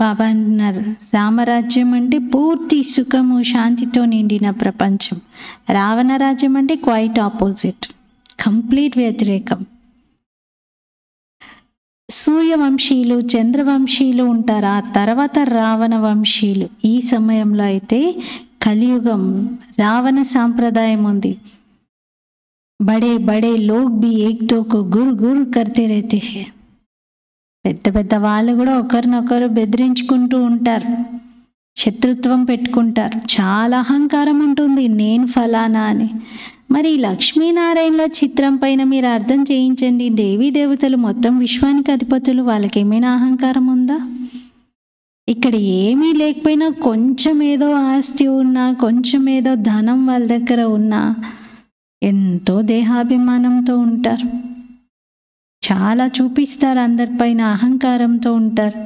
బాబా అన్నారు రామరాజ్యం అంటే పూర్తి సుఖము శాంతితో నిండిన ప్రపంచం. రావణ రాజ్యం అంటే క్వైట్ ఆపోజిట్, కంప్లీట్ వ్యతిరేకం. సూర్యవంశీయులు, చంద్రవంశీయులు ఉంటారు, ఆ తర్వాత రావణ వంశీయులు. ఈ సమయంలో అయితే కలియుగం, రావణ సాంప్రదాయం ఉంది. బడే బడే లోగ్ బి ఏక్ దో కో గుర్ గుర్ కర్తే రహతే హై. పెద్ద పెద్ద వాళ్ళు కూడా ఒకరినొకరు బెదిరించుకుంటూ ఉంటారు, శత్రుత్వం పెట్టుకుంటారు. చాలా అహంకారం ఉంటుంది, నేను ఫలానా అని. మరి లక్ష్మీనారాయణల చిత్రం పైన మీరు అర్థం చేయించండి. దేవీ దేవతలు మొత్తం విశ్వానికి అధిపతులు, వాళ్ళకి ఏమైనా అహంకారం ఉందా? ఇక్కడ ఏమీ లేకపోయినా కొంచెం ఏదో ఆస్తి ఉన్నా, కొంచెం ఏదో ధనం వాళ్ళ దగ్గర ఉన్నా ఎంతో దేహాభిమానంతో ఉంటారు. చాలా చూపిస్తారు, అందరిపైన అహంకారంతో ఉంటారు.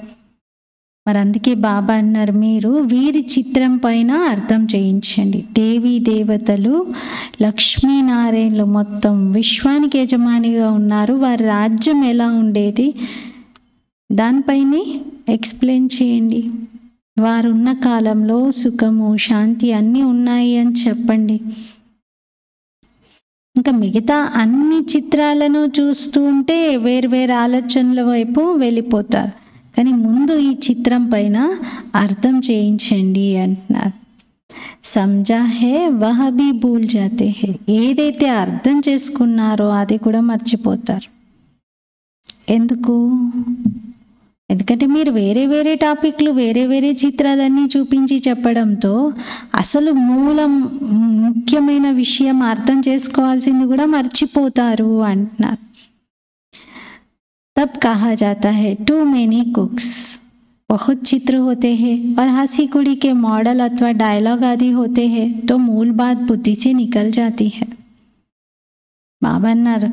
మరి అందుకే బాబా అన్నారు మీరు వీరి చిత్రం పైన అర్థం చేయించండి. దేవీ దేవతలు, లక్ష్మీనారాయణలు మొత్తం విశ్వానికి యజమానిగా ఉన్నారు. వారి రాజ్యం ఎలా ఉండేది దానిపైనే ఎక్స్ప్లెయిన్ చేయండి. వారున్న కాలంలో సుఖము శాంతి అన్నీ ఉన్నాయి అని చెప్పండి. ఇంకా మిగతా అన్ని చిత్రాలను చూస్తూ ఉంటే వేరు ఆలోచనల వైపు వెళ్ళిపోతారు. కానీ ముందు ఈ చిత్రం పైన అర్థం చేయించండి అంటున్నారు. సమజా హే వహ భీ భూల్ జాతే హే. ఏదైతే అర్థం చేసుకున్నారో అది కూడా మర్చిపోతారు. ఎందుకంటే మీరు వేరే టాపిక్లు వేరే చిత్రాలన్నీ చూపించి చెప్పడంతో అసలు ముఖ్యమైన విషయం అర్థం చేసుకోవాల్సింది కూడా మర్చిపోతారు అంటున్నారు. तब कहा जाता है टू मेनी कुक्स. बहुत चित्र होते हैं और हंसी कुड़ी के मॉडल अथवा डायलॉग आदि होते हैं तो मूल बात बुद्धि से निकल जाती है. బాబా అన్నారు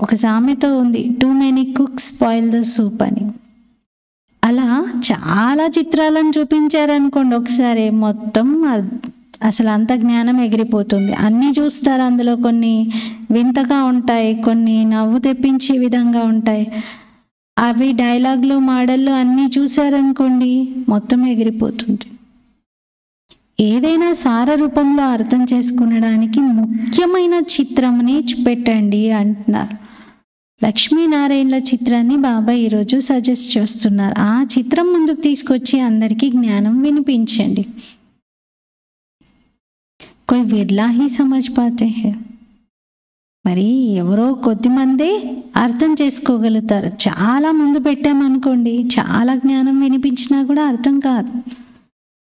ఒక సామెత ఉంది, too many cooks spoil the soup అని. అలా చాలా చిత్రాలను చూపించారనుకోండి ఒకసారి, మొత్తం అసలు అంత జ్ఞానం ఎగిరిపోతుంది. అన్నీ చూస్తారు, అందులో కొన్ని వింతగా ఉంటాయి, కొన్ని నవ్వు తెప్పించే విధంగా ఉంటాయి. అవి డైలాగులు మోడళ్ళు అన్నీ చూసారనుకోండి మొత్తం ఎగిరిపోతుంది. ఏదైనా సార రూపంలో అర్థం చేసుకునడానికి ముఖ్యమైన చిత్రంని పెట్టండి అంటున్నారు. లక్ష్మీనారాయణల చిత్రాన్ని బాబా ఈరోజు సజెస్ట్ చేస్తున్నారు. ఆ చిత్రం ముందుకు తీసుకొచ్చి అందరికీ జ్ఞానం వినిపించండి. कोई विरला ही समझ पाते हैं. మరి ఎవరో కొద్దిమందే అర్థం చేసుకోగలుగుతారు. చాలా ముందు పెట్టామనుకోండి, చాలా జ్ఞానం వినిపించినా కూడా అర్థం కాదు.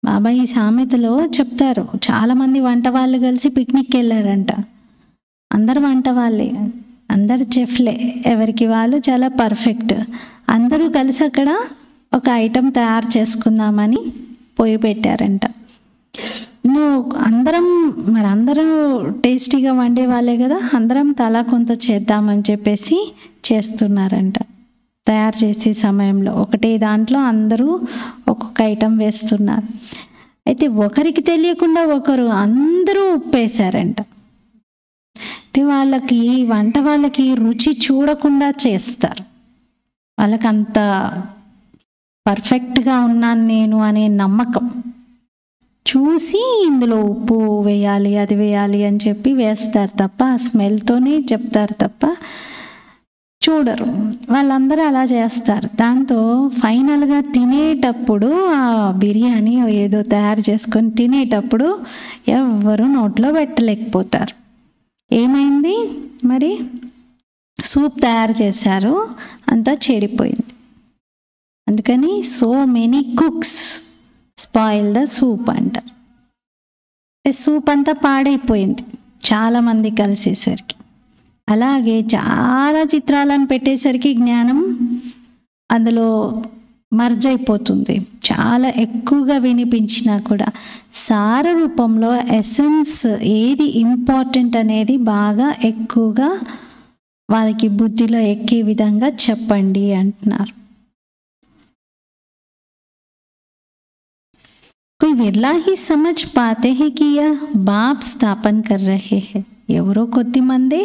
బాబా ఈ సామెతలో చెప్తారు, చాలామంది వంట వాళ్ళు కలిసి పిక్నిక్కి వెళ్ళారంట. అందరు వంట వాళ్ళే, అందరు చెఫ్లే, ఎవరికి వాళ్ళు చాలా పర్ఫెక్ట్. అందరూ కలిసి అక్కడ ఒక ఐటెం తయారు చేసుకుందామని పొయ్యి పెట్టారంట. నువ్వు అందరూ టేస్టీగా వండే వాళ్ళే కదా, అందరం తలా కొంత చేద్దామని చెప్పేసి చేస్తున్నారంట. తయారు చేసే సమయంలో ఒకటే దాంట్లో అందరూ ఒక్కొక్క ఐటెం వేస్తున్నారు. అయితే ఒకరికి తెలియకుండా ఒకరు అందరూ ఉప్పేశారంట. అయితే వాళ్ళకి రుచి చూడకుండా చేస్తారు. వాళ్ళకి అంత పర్ఫెక్ట్గా ఉన్నాను నేను అనే నమ్మకం చూసి ఇందులో ఉప్పు వేయాలి, అది వేయాలి అని చెప్పి వేస్తారు తప్ప, ఆ స్మెల్తోనే చెప్తారు తప్ప చూడరు. వాళ్ళందరూ అలా చేస్తారు. దాంతో ఫైనల్గా తినేటప్పుడు ఆ బిర్యానీ ఏదో తయారు చేసుకొని తినేటప్పుడు ఎవ్వరూ నోట్లో పెట్టలేకపోతారు. ఏమైంది మరి? సూప్ తయారు చేశారు, అంతా చెడిపోయింది. అందుకని so many cooks spoil the soup అంటారు. సూప్ అంతా పాడైపోయింది చాలామంది కలిసేసరికి. అలాగే చాలా చిత్రాలను పెట్టేసరికి జ్ఞానం అందులో మర్జ్ అయిపోతుంది. చాలా ఎక్కువగా వినిపించినా కూడా సార రూపంలో ఎసెన్స్ ఏది ఇంపార్టెంట్ అనేది బాగా ఎక్కువగా వారికి బుద్ధిలో ఎక్కే విధంగా చెప్పండి అంటున్నారు. कोई विरला ही समझ पाते हैं कि यह बाप स्थापन कर रहे हैं. ఎవరో కొద్ది మందే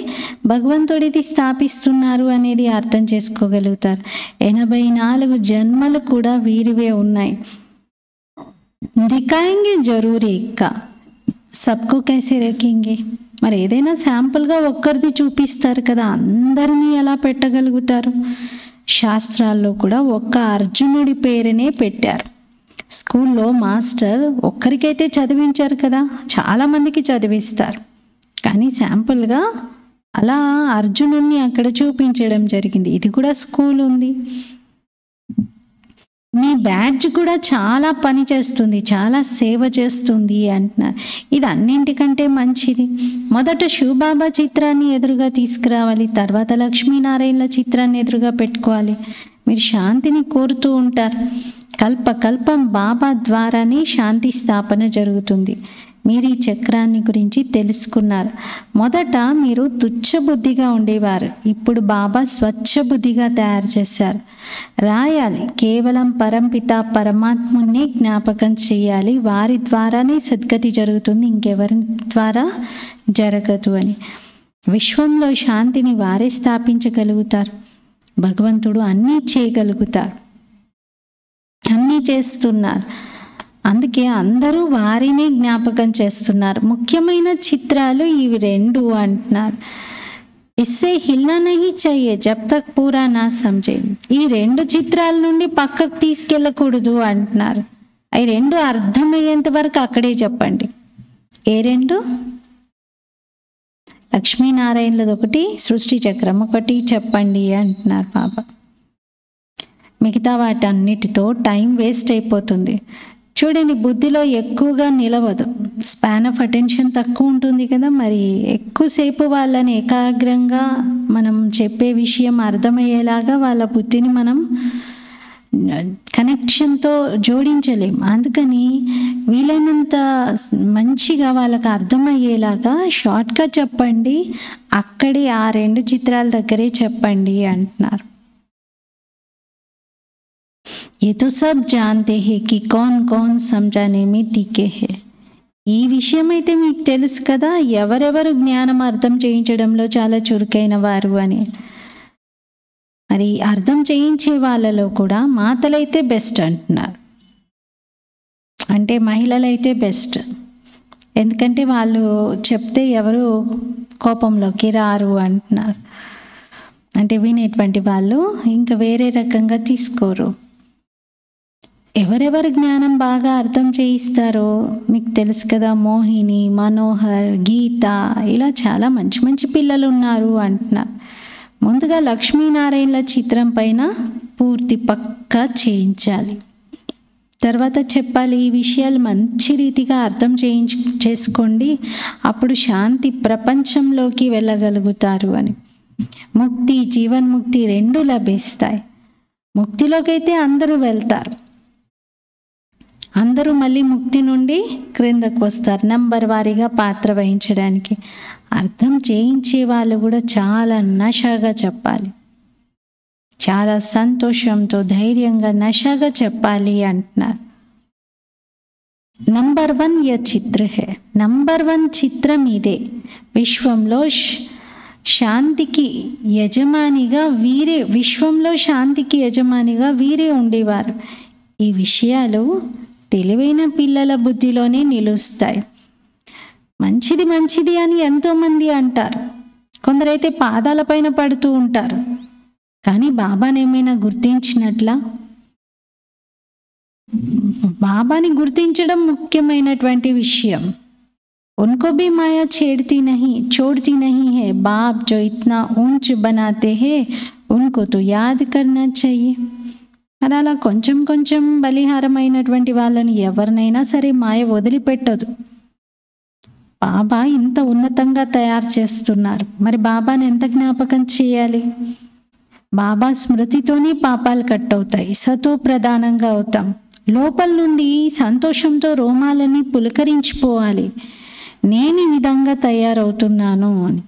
భగవంతుడిది స్థాపిస్తున్నారు అనేది అర్థం చేసుకోగలుగుతారు. 84 జన్మలు కూడా వీరివే ఉన్నాయి. దిఖాయింగే జరూరీ కా సబ్కో కైసే రఖేంగే. మరి ఏదైనా శాంపుల్గా ఒక్కరిది చూపిస్తారు కదా, అందరినీ ఎలా పెట్టగలుగుతారు? శాస్త్రాల్లో కూడా ఒక్క అర్జునుడి పేరునే పెట్టారు. స్కూల్లో మాస్టర్ ఒక్కరికైతే చదివించారు కదా, చాలామందికి చదివిస్తారు. కానీ శాంపుల్గా అలా అర్జునుడిని అక్కడ చూపించడం జరిగింది. ఇది కూడా స్కూల్ ఉంది. మీ బ్యాడ్జ్ కూడా చాలా పని చేస్తుంది, చాలా సేవ చేస్తుంది అంటున్నారు. ఇది అన్నింటికంటే మంచిది. మొదట శివబాబా చిత్రాన్ని ఎదురుగా తీసుకురావాలి, తర్వాత లక్ష్మీనారాయణల చిత్రాన్ని ఎదురుగా పెట్టుకోవాలి. మీరు శాంతిని కోరుతూ ఉంటారు. కల్పకల్పం బాబా ద్వారానే శాంతి స్థాపన జరుగుతుంది. మీరు ఈ చక్రాన్ని గురించి తెలుసుకున్నారు. మొదట మీరు తుచ్చబుద్ధిగా ఉండేవారు, ఇప్పుడు బాబా స్వచ్ఛ బుద్ధిగా తయారు చేశారు. రాయాలి, కేవలం పరంపిత పరమాత్ముని జ్ఞాపకం చేయాలి, వారి ద్వారానే సద్గతి జరుగుతుంది, ఇంకెవరి ద్వారా జరగదు అని. విశ్వంలో శాంతిని వారే స్థాపించగలుగుతారు. భగవంతుడు అన్నీ చేయగలుగుతారు, అన్నీ చేస్తున్నారు. అందుకే అందరూ వారినే జ్ఞాపకం చేస్తున్నారు. ముఖ్యమైన చిత్రాలు ఇవి రెండు అంటున్నారు. ఇస్సే హిల్నా నహీ చాహియే జబ్ తక్ పూరా నా సమझे. ఈ రెండు చిత్రాల నుండి పక్కకు తీసుకెళ్ళకూడదు అంటున్నారు. అవి రెండు అర్థమయ్యేంత వరకు అక్కడే చెప్పండి. ఏ రెండు? లక్ష్మీనారాయణలది ఒకటి, సృష్టి చక్రం ఒకటి చెప్పండి అంటున్నారు బాబా. మిగతా వాటన్నిటితో టైం వేస్ట్ అయిపోతుంది. చూడండి, బుద్ధిలో ఎక్కువగా నిలవదు, స్పాన్ ఆఫ్ అటెన్షన్ తక్కువ ఉంటుంది కదా. మరి ఎక్కువసేపు వాళ్ళని ఏకాగ్రంగా మనం చెప్పే విషయం అర్థమయ్యేలాగా వాళ్ళ బుద్ధిని మనం కనెక్షన్తో జోడించలేం. అందుకని వీలైనంత మంచిగా వాళ్ళకి అర్థమయ్యేలాగా షార్ట్గా చెప్పండి, అక్కడే ఆ రెండు చిత్రాల దగ్గరే చెప్పండి అంటున్నారు. ये तो सब जानते हैं कि कौन कौन समझाने में तीखे है. ఈ విషయం అయితే మీకు తెలుసు కదా, ఎవరెవరు జ్ఞానం అర్థం చేయించడంలో చాలా చురుకైన వారు అని. మరి అర్థం చేయించే వాళ్ళలో కూడా మాతలైతే బెస్ట్ అంటున్నారు. అంటే మహిళలైతే బెస్ట్, ఎందుకంటే వాళ్ళు చెప్తే ఎవరు కోపంలోకి రారు అంటున్నారు. అంటే వినేటువంటి వాళ్ళు ఇంకా వేరే రకంగా తీసుకోరు. ఎవరెవరు జ్ఞానం బాగా అర్థం చేయిస్తారో మీకు తెలుసు కదా, మోహిని, మనోహర్, గీత, ఇలా చాలా మంచి మంచి పిల్లలు ఉన్నారు అంటున్నారు. ముందుగా లక్ష్మీనారాయణల చిత్రం పైన పూర్తి పక్కా చేయించాలి, తర్వాత చెప్పాలి ఈ విషయాలు మంచి రీతిగా అర్థం చేసుకోండి, అప్పుడు శాంతి ప్రపంచంలోకి వెళ్ళగలుగుతారు అని. ముక్తి, జీవన్ముక్తి రెండు లభిస్తాయి. ముక్తిలోకి అయితే అందరూ వెళ్తారు, అందరూ మళ్ళీ ముక్తి నుండి క్రిందకు వస్తారు నంబర్ వారీగా పాత్ర వహించడానికి. అర్థం చేయించే వాళ్ళు కూడా చాలా నషగా చెప్పాలి, చాలా సంతోషంతో ధైర్యంగా నషగా చెప్పాలి అంటున్నారు. నంబర్ 1 యह చిత్ర హై. నంబర్ 1 చిత్రం ఇదే. విశ్వంలో శాంతికి యజమానిగా వీరే, విశ్వంలో శాంతికి యజమానిగా వీరే ఉండేవారు. ఈ విషయాలు తెలివైన పిల్లల బుద్ధిలోనే నిలుస్తాయి. మంచిది మంచిది అని ఎంతోమంది అంటారు. కొందరైతే పాదాలపైన పడుతూ ఉంటారు. కానీ బాబాని ఏమైనా గుర్తించినట్లా? బాబాని గుర్తించడం ముఖ్యమైనటువంటి విషయం. उनको भी माया छोड़ती नहीं है. बाप जो इतना ऊंच बनाते हैं उनको तो याद करना चाहिए. మరి అలా కొంచెం కొంచెం బలిహారమైనటువంటి వాళ్ళని ఎవరినైనా సరే మాయ వదిలిపెట్టదు. బాబా ఇంత ఉన్నతంగా తయారు చేస్తున్నారు, మరి బాబాని ఎంత జ్ఞాపకం చేయాలి? బాబా స్మృతితోనే పాపాలు కట్ అవుతాయి, సతో ప్రధానంగా అవుతాం. లోపల నుండి సంతోషంతో రోమాలని పులకరించిపోవాలి. నేను ఈ విధంగా తయారవుతున్నాను అని.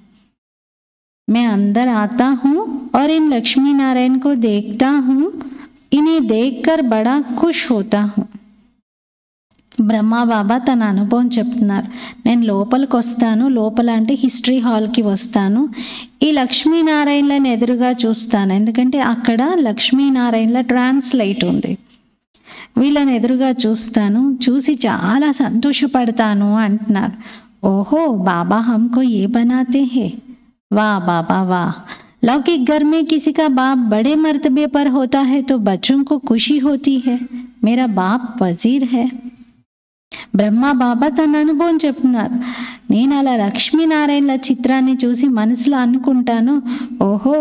मैं अंदर आता हूँ और इन लक्ष्मी नारायण को देखता हूँ. इन्हें देखकर बड़ा खुश होता हूँ. బ్రహ్మా బాబా తన అనుభవం చెప్తున్నారు. నేను లోపలికి వస్తాను, లోపల అంటే హిస్టరీ హాల్కి వస్తాను. ఈ లక్ష్మీనారాయణలను ఎదురుగా చూస్తాను, ఎందుకంటే అక్కడ లక్ష్మీనారాయణల ట్రాన్స్లైట్ ఉంది. వీళ్ళని ఎదురుగా చూస్తాను, చూసి చాలా సంతోషపడతాను అంటున్నారు. ఓహో బాబా हमको ये बनाते हैं. वाह बाबा वाह. लौकिक घर में किसी का बाप बड़े मर्तबे पर होता है तो बच्चों को खुशी होती है. मेरा बाप वजीर है. బ్రహ్మా బాబా తన అనుభవం చెప్తున్నారు. నేను అలా లక్ష్మీనారాయణల చిత్రాన్ని చూసి మనసులో అనుకుంటాను, ఓహో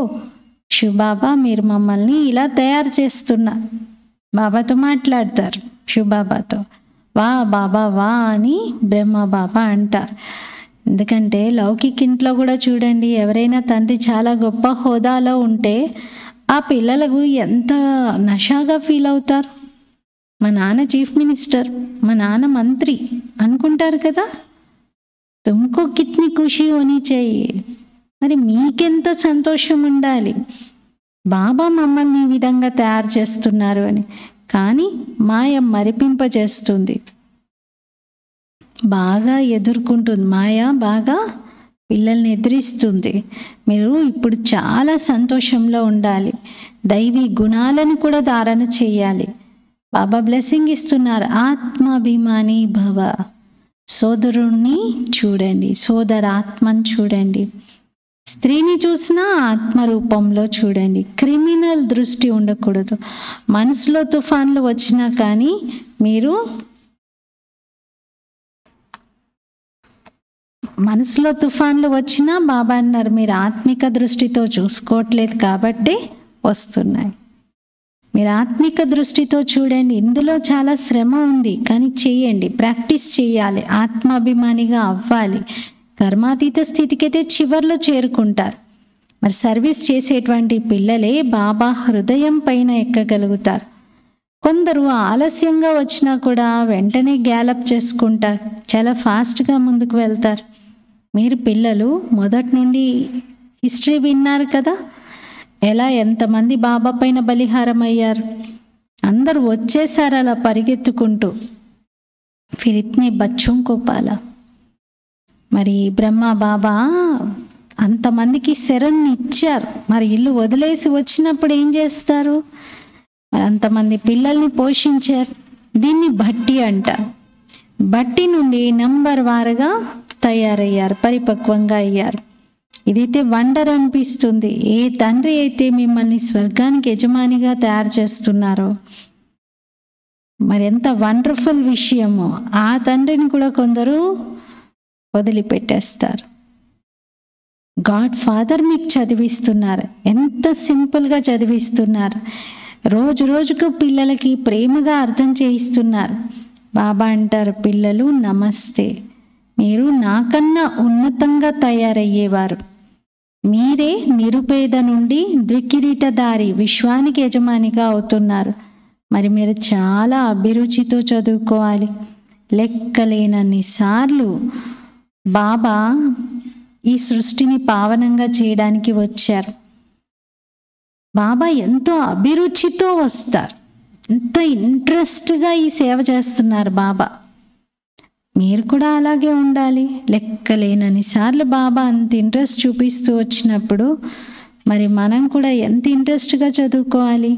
శివబాబా మీరు మమ్మల్ని ఇలా తయారు చేస్తున్నారు. బాబాతో మాట్లాడతారు, శివబాబాతో. వా బాబా వా అని బ్రహ్మ బాబా అంటారు. ఎందుకంటే లౌకిక ఇంట్లో కూడా చూడండి, ఎవరైనా తండ్రి చాలా గొప్ప హోదాలో ఉంటే ఆ పిల్లలకు ఎంత నషాగా ఫీల్ అవుతారు. మా నాన్న చీఫ్ మినిస్టర్, మా నాన్న మంత్రి అనుకుంటారు కదా. తుమ్కో కిత్ని ఖుషి హోనీ చాహియే. మరి మీకెంత సంతోషం ఉండాలి, బాబా మమ్మల్ని ఈ విధంగా తయారు చేస్తున్నారు అని. కానీ మాయ మరిపింపజేస్తుంది, బాగా ఎదుర్కొంటుంది. మాయ బాగా పిల్లల్ని ఎదిరిస్తుంది. మీరు ఇప్పుడు చాలా సంతోషంలో ఉండాలి, దైవీ గుణాలను కూడా ధారణ చేయాలి. బాబా బ్లెస్సింగ్ ఇస్తున్నారు. ఆత్మాభిమాని భవ. సోదరుణ్ణి చూడండి, సోదరాత్మని చూడండి. స్త్రీని చూసినా ఆత్మరూపంలో చూడండి. క్రిమినల్ దృష్టి ఉండకూడదు. మనసులో తుఫాన్లు వచ్చినా కానీ మీరు మనసులో తుఫాన్లు వచ్చినా బాబా అన్నారు మీరు ఆత్మిక దృష్టితో చూసుకోవట్లేదు కాబట్టి వస్తున్నాయి. మీరు ఆత్మిక దృష్టితో చూడండి. ఇందులో చాలా శ్రమ ఉంది, కానీ చేయండి, ప్రాక్టీస్ చేయాలి, ఆత్మాభిమానిగా అవ్వాలి. కర్మాతీత స్థితికైతే చివర్లో చేరుకుంటారు. మరి సర్వీస్ చేసేటువంటి పిల్లలే బాబా హృదయం పైన ఎక్కగలుగుతారు. కొందరు ఆలస్యంగా వచ్చినా కూడా వెంటనే గ్యాలప్ చేసుకుంటారు, చాలా ఫాస్ట్గా ముందుకు వెళ్తారు. మీరు పిల్లలు మొదటి నుండి హిస్టరీ విన్నారు కదా, ఎలా ఎంతమంది బాబా పైన బలిహారం అయ్యారు. అందరూ వచ్చేసారు అలా పరిగెత్తుకుంటూ. ఫిర్ ఇత్నే బచ్చోं को पाला. మరి బ్రహ్మ బాబా అంతమందికి శరణ్ని ఇచ్చారు. మరి ఇల్లు వదిలేసి వచ్చినప్పుడు ఏం చేస్తారు? మరి అంతమంది పిల్లల్ని పోషించారు. దీన్ని భట్టి అంటారు. భట్టి నుండి నంబర్ వారుగా తయారయ్యారు, పరిపక్వంగా అయ్యారు. ఇదైతే వండర్ అనిపిస్తుంది. ఏ తండ్రి అయితే మిమ్మల్ని స్వర్గానికి యజమానిగా తయారు చేస్తున్నారో మరి ఎంత వండర్ఫుల్ విషయమో. ఆ తండ్రిని కూడా కొందరు వదిలిపెట్టేస్తారు. గాడ్ ఫాదర్ మీకు చదివిస్తున్నారు, ఎంత సింపుల్గా చదివిస్తున్నారు. రోజు రోజుకు పిల్లలకి ప్రేమగా అర్థం చేయిస్తున్నారు. బాబా అంటారు, పిల్లలు నమస్తే, మీరు నాకన్నా ఉన్నతంగా తయారయ్యేవారు. మీరే నిరుపేద నుండి ద్వికిరీటధారి విశ్వానికి యజమానిగా అవుతున్నారు. మరి మీరు చాలా అభిరుచితో చదువుకోవాలి. లెక్కలేనన్ని సార్లు బాబా ఈ సృష్టిని పావనంగా చేయడానికి వచ్చారు. బాబా ఎంతో అభిరుచితో వస్తారు, ఎంత ఇంట్రెస్ట్గా ఈ సేవ చేస్తున్నారు బాబా. మీరు కూడా అలాగే ఉండాలి. లెక్కలేనన్ని సార్లు బాబా అంత ఇంట్రెస్ట్ చూపిస్తూ వచ్చినప్పుడు మరి మనం కూడా ఎంత ఇంట్రెస్ట్గా చదువుకోవాలి.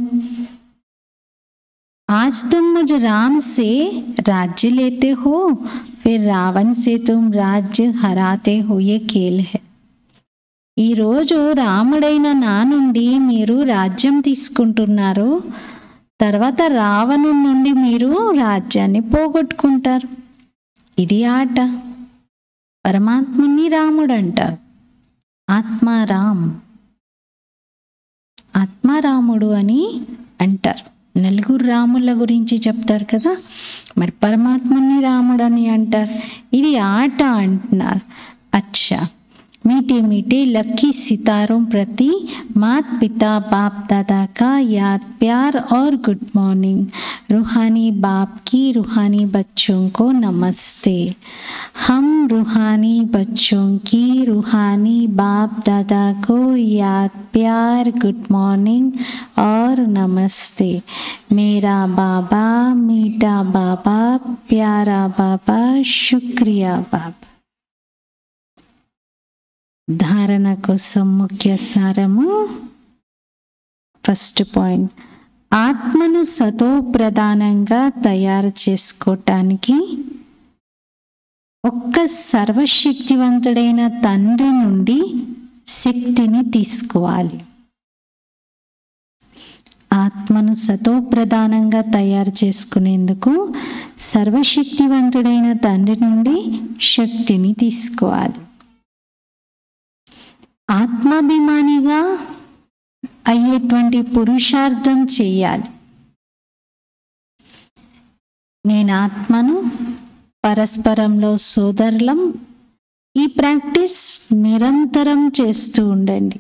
आज तुम मुझ राम से राज्य लेते हो, फिर रावण से तुम राज्य हराते हो, ये खेल है. ఈరోజు రాముడైన నా నుండి మీరు రాజ్యం తీసుకుంటున్నారు, తర్వాత రావణుడి నుండి మీరు రాజ్యాన్ని పోగొట్టుకుంటారు. ఇది ఆట. పరమాత్ముని రాముడు అంటారు, ఆత్మారాముడు అని అంటారు. నలుగురు రాముల గురించి చెప్తారు కదా, మరి పరమాత్ముని రాముడు అని అంటారు. ఇది ఆట అంటున్నారు. అచ్చా, मीठे मीठे लकी सितारों प्रति मात पिता बाप दादा का याद प्यार और गुड मॉर्निंग. रूहानी बाप की रूहानी बच्चों को नमस्ते. हम रूहानी बच्चों की रूहानी बाप दादा को याद प्यार गुड मॉर्निंग और नमस्ते. मेरा बाबा मीठा बाबा प्यारा बाबा शुक्रिया बाबा. ధారణ కోసం ముఖ్య సారము. ఫస్ట్ పాయింట్, ఆత్మను సతో ప్రధానంగా తయారు చేసుకోవటానికి ఒక్క సర్వశక్తివంతుడైన తండ్రి నుండి శక్తిని తీసుకోవాలి. ఆత్మను సతో ప్రధానంగా తయారు చేసుకునేందుకు సర్వశక్తివంతుడైన తండ్రి నుండి శక్తిని తీసుకోవాలి. ఆత్మాభిమానిగా అయ్యేటువంటి పురుషార్థం చేయాలి. నేను ఆత్మను, పరస్పరంలో సోదరులం. ఈ ప్రాక్టీస్ నిరంతరం చేస్తూ ఉండండి.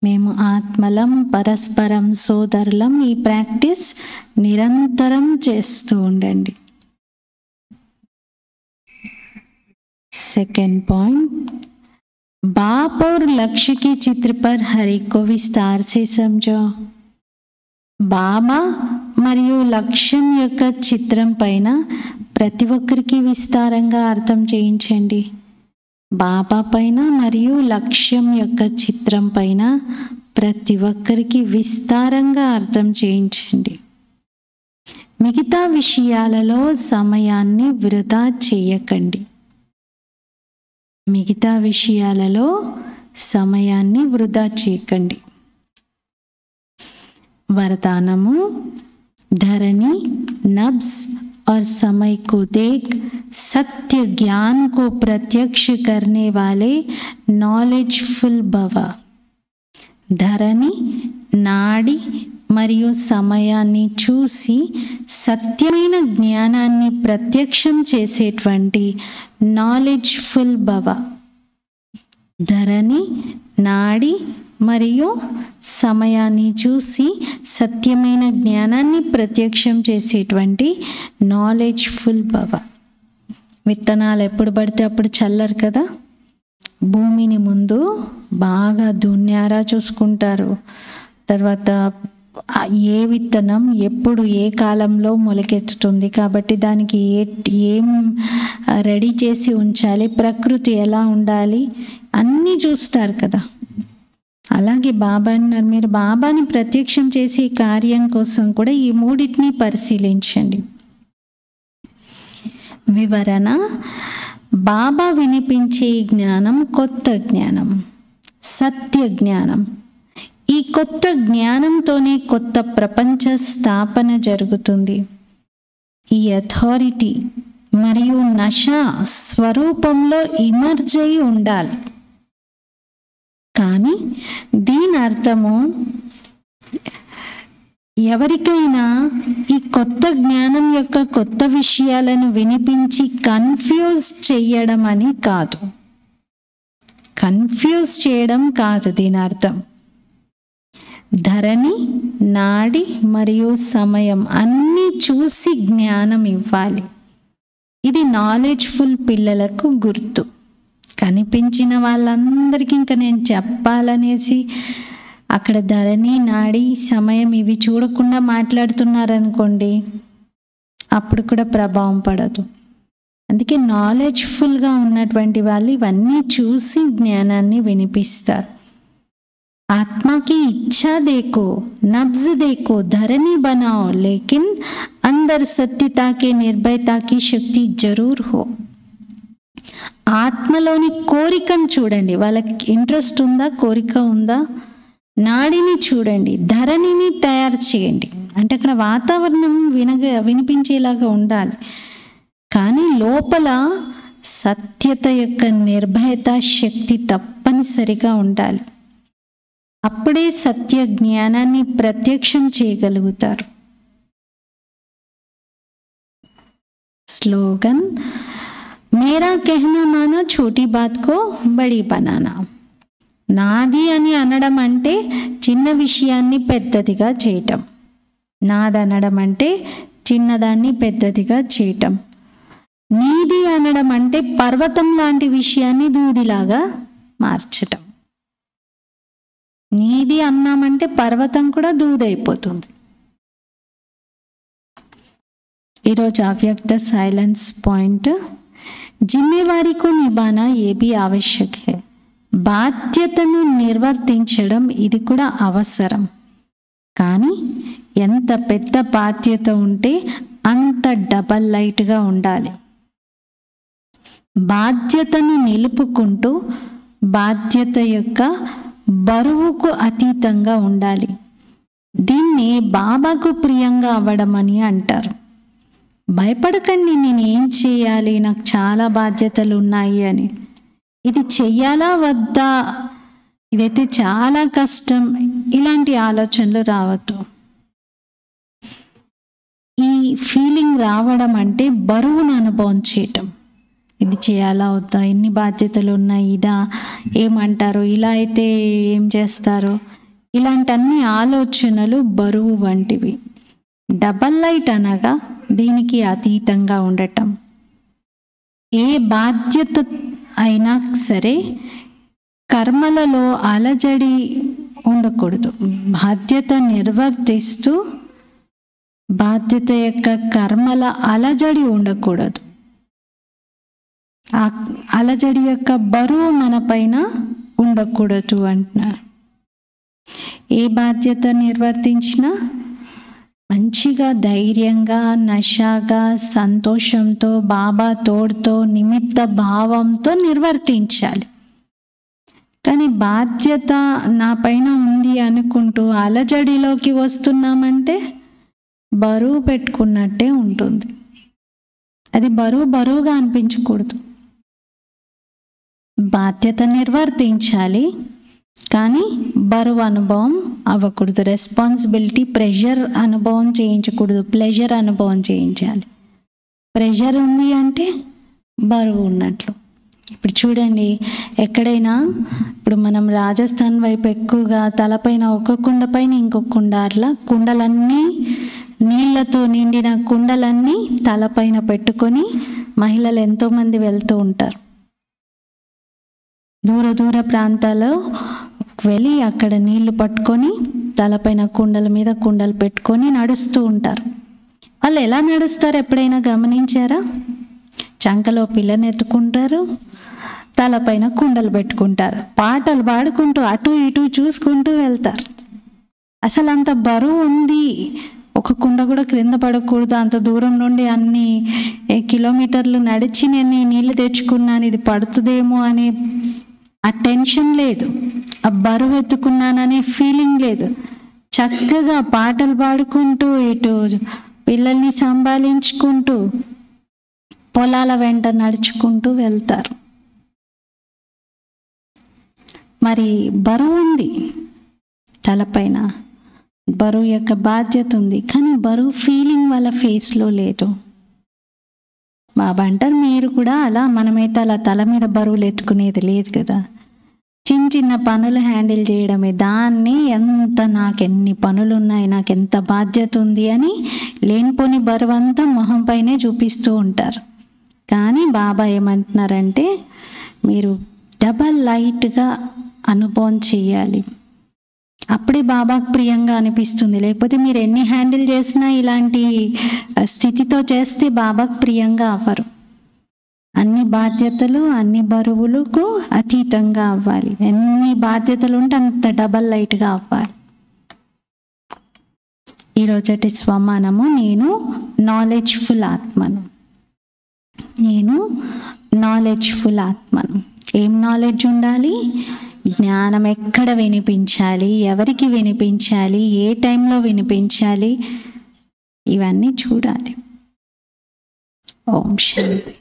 మేము ఆత్మలం, పరస్పరం సోదరులం. ఈ ప్రాక్టీస్ నిరంతరం చేస్తూ ఉండండి. సెకండ్ పాయింట్, बाप और लक्ष्य के चित्र पर हरि को विस्तार से समझो. బాబా మరియు లక్ష్యం యొక్క చిత్రం పైన ప్రతి ఒక్కరికి విస్తారంగా అర్థం చేయించండి. బాబా పైన మరియు లక్ష్యం యొక్క చిత్రం పైన ప్రతి ఒక్కరికి విస్తారంగా అర్థం చేయించండి. మిగతా విషయాలలో సమయాన్ని వృధా చేయకండి. మిగతా విషయాలలో సమయాన్ని వృధా చేయకండి. वरदानमु, धरनी नब्ज और समय को देख सत्य ज्ञान को प्रत्यक्ष करने वाले नॉलेजफुल भव. ధరణి, నాడి మరియు సమయాన్ని చూసి సత్యమైన జ్ఞానాన్ని ప్రత్యక్షం చేసేటువంటి నాలెడ్జ్ఫుల్ భవ. ధరణి, నాడి మరియు సమయాన్ని చూసి సత్యమైన జ్ఞానాన్ని ప్రత్యక్షం చేసేటువంటి నాలెడ్జ్ఫుల్ భవ. విత్తనాలు ఎప్పుడు పడితే అప్పుడు చల్లరు కదా, భూమిని ముందు బాగా దున్యారా చూసుకుంటారు. తర్వాత ఏ విత్తనం ఎప్పుడు ఏ కాలంలో మొలకెత్తుతుంది, కాబట్టి దానికి ఏం రెడీ చేసి ఉంచాలి, ప్రకృతి ఎలా ఉండాలి అన్నీ చూస్తారు కదా. అలాగే బాబా అన్నారు, మీరు బాబాని ప్రత్యక్షం చేసే కార్యం కోసం కూడా ఈ మూడింటిని పరిశీలించండి. వివరణ, బాబా వినిపించే జ్ఞానం కొత్త జ్ఞానం, సత్య జ్ఞానం. ఈ కొత్త జ్ఞానంతోనే కొత్త ప్రపంచ స్థాపన జరుగుతుంది. ఈ అథారిటీ మరియు నశ స్వరూపంలో ఇమర్జ్ అయి ఉండాలి. కానీ దీని అర్థము ఎవరికైనా ఈ కొత్త జ్ఞానం యొక్క కొత్త విషయాలను వినిపించి కన్ఫ్యూజ్ చేయడం అని కాదు. కన్ఫ్యూజ్ చేయడం కాదు దీని అర్థం. ధరణి నాడి మరియు సమయం అన్నీ చూసి జ్ఞానం ఇవ్వాలి. ఇది నాలెడ్జ్ఫుల్ పిల్లలకు గుర్తు. కనిపించిన వాళ్ళందరికీ ఇంకా నేను చెప్పాలనేసి అక్కడ ధరణి, నాడి, సమయం ఇవి చూడకుండా మాట్లాడుతున్నారనుకోండి, అప్పుడు కూడా ప్రభావం పడదు. అందుకే నాలెడ్జ్ఫుల్గా ఉన్నటువంటి వాళ్ళు ఇవన్నీ చూసి జ్ఞానాన్ని వినిపిస్తారు. ఆత్మకి ఇच्छा देखो, नब्ज देखो, धरनी बनाओ, लेकिन अंदर सत्यता के निर्भयता की शक्ति जरूर हो. ఆత్మలోని కోరికను చూడండి, వాళ్ళకి ఇంట్రెస్ట్ ఉందా, కోరిక ఉందా. నాడిని చూడండి, ధరణిని తయారు చేయండి. అంటే అక్కడ వాతావరణం వినిపించేలాగా ఉండాలి, కానీ లోపల సత్యత యొక్క నిర్భయత శక్తి తప్పనిసరిగా ఉండాలి. అప్పుడే సత్య జ్ఞానాన్ని ప్రత్యక్షం చేయగలుగుతారు. స్లోగన్, మేరా कहना मानो छोटी बात को बड़ी बनाना. నాది అని అనడం అంటే చిన్న విషయాన్ని పెద్దదిగా చేయటం. నాదనడం అంటే చిన్నదాన్ని పెద్దదిగా చేయటం. నీది అనడం అంటే పర్వతం లాంటి విషయాన్ని దూదిలాగా మార్చటం. నీది అన్నామంటే పర్వతం కూడా దూదైపోతుంది. ఈరోజు అవ్యక్త సైలెన్స్ పాయింట్, జిమ్మేవారీ को निभाना ये भी आवश्यक है. బాధ్యతను నిర్వర్తించడం ఇది కూడా అవసరం. కానీ ఎంత పెద్ద బాధ్యత ఉంటే అంత డబల్ లైట్గా ఉండాలి. బాధ్యతను నిలుపుకుంటూ బాధ్యత యొక్క బరువుకు అతీతంగా ఉండాలి. దీన్ని బాబాకు ప్రియంగా అవ్వడం అని అంటారు. భయపడకండి, నేను ఏం చేయాలి, నాకు చాలా బాధ్యతలు ఉన్నాయి అని. ఇది చెయ్యాలా వద్దా, ఇదైతే చాలా కష్టం, ఇలాంటి ఆలోచనలు రావద్దు. ఈ ఫీలింగ్ రావడం అంటే బరువును అనుభవం చేయటం. ఇది చేయాలా వద్దా, ఎన్ని బాధ్యతలు ఉన్నాయి, ఇదా ఏమంటారు, ఇలా అయితే ఏం చేస్తారు, ఇలాంటి అన్ని ఆలోచనలు బరువు వంటివి. డబల్ లైట్ అనగా దీనికి అతీతంగా ఉండటం. ఏ బాధ్యత అయినా సరే కర్మలలో అలజడి ఉండకూడదు. బాధ్యత నిర్వర్తిస్తూ బాధ్యత యొక్క కర్మల అలజడి ఉండకూడదు. ఆ అలజడి యొక్క బరువు మన పైన ఉండకూడదు అంటున్నారు. ఏ బాధ్యత నిర్వర్తించినా మంచిగా, ధైర్యంగా, నషాగా, సంతోషంతో, బాబా తోడుతో, నిమిత్త భావంతో నిర్వర్తించాలి. కానీ బాధ్యత నా పైన ఉంది అనుకుంటూ అలజడిలోకి వస్తున్నామంటే బరువు పెట్టుకున్నట్టే ఉంటుంది. అది బరువుగా అనిపించకూడదు. బాధ్యత నిర్వర్తించాలి, కానీ బరువు అనుభవం అవ్వకూడదు. రెస్పాన్సిబిలిటీ, ప్రెషర్ అనుభవం చేయించకూడదు, ప్లెజర్ అనుభవం చేయించాలి. ప్రెషర్ ఉంది అంటే బరువు ఉన్నట్లు. ఇప్పుడు చూడండి, ఎక్కడైనా ఇప్పుడు మనం రాజస్థాన్ వైపు ఎక్కువగా తలపైన ఒక కుండ పైన ఇంకొక కుండ, అట్లా కుండలన్నీ నీళ్లతో నిండిన కుండలన్నీ తలపైన పెట్టుకొని మహిళలు ఎంతోమంది వెళ్తూ ఉంటారు. దూర ప్రాంతాల్లో వెళ్ళి అక్కడ నీళ్లు పట్టుకొని తలపైన కుండల మీద కుండలు పెట్టుకొని నడుస్తూ ఉంటారు. వాళ్ళు ఎలా నడుస్తారు ఎప్పుడైనా గమనించారా? చంకలో పిల్లని ఎత్తుకుంటారు, తలపైన కుండలు పెట్టుకుంటారు, పాటలు పాడుకుంటూ అటు ఇటు చూసుకుంటూ వెళ్తారు. అసలు అంత బరువు ఉంది, ఒక కుండ కూడా క్రింద పడకూడదు. అంత దూరం నుండి అన్ని కిలోమీటర్లు నడిచి నేను నీళ్ళు తెచ్చుకున్నాను, ఇది పడుతుందేమో అనే ఆ టెన్షన్ లేదు, ఆ బరువు ఎత్తుకున్నాననే ఫీలింగ్ లేదు. చక్కగా పాటలు పాడుకుంటూ ఇటు పిల్లల్ని సంభాలించుకుంటూ పొలాల వెంట నడుచుకుంటూ వెళ్తారు. మరి బరువు ఉంది తలపైన, బరువు యొక్క బాధ్యత ఉంది, కానీ బరువు ఫీలింగ్ వాళ్ళ ఫేస్లో లేదు. బాబా అంటారు, మీరు కూడా అలా, మనమైతే అలా తల మీద బరువులు ఎత్తుకునేది లేదు కదా. చిన్న చిన్న పనులు హ్యాండిల్ చేయడమే. దాన్ని నాకెన్ని పనులు ఉన్నాయి, నాకు ఎంత బాధ్యత ఉంది అని లేనిపోని బరువంతా మొహం పైనే చూపిస్తూ ఉంటారు. కానీ బాబా ఏమంటున్నారంటే మీరు డబల్ లైట్గా అనుభవం చెయ్యాలి, అప్పుడే బాబాకు ప్రియంగా అనిపిస్తుంది. లేకపోతే మీరు ఎన్ని హ్యాండిల్ చేసినా ఇలాంటి స్థితితో చేస్తే బాబాకు ప్రియంగా అవ్వరు. అన్ని బాధ్యతలు అన్ని బరువులకు అతీతంగా అవ్వాలి. ఎన్ని బాధ్యతలు ఉంటే అంత డబల్ లైట్గా అవ్వాలి. ఈరోజటి స్వమానము నేను నాలెడ్జ్ఫుల్ ఆత్మను. నేను నాలెడ్జ్ఫుల్ ఆత్మను. ఏం నాలెడ్జ్ ఉండాలి? జ్ఞానం ఎక్కడ వినిపించాలి, ఎవరికి వినిపించాలి, ఏ టైంలో వినిపించాలి, ఇవన్నీ చూడాలి. ఓం శాంతి.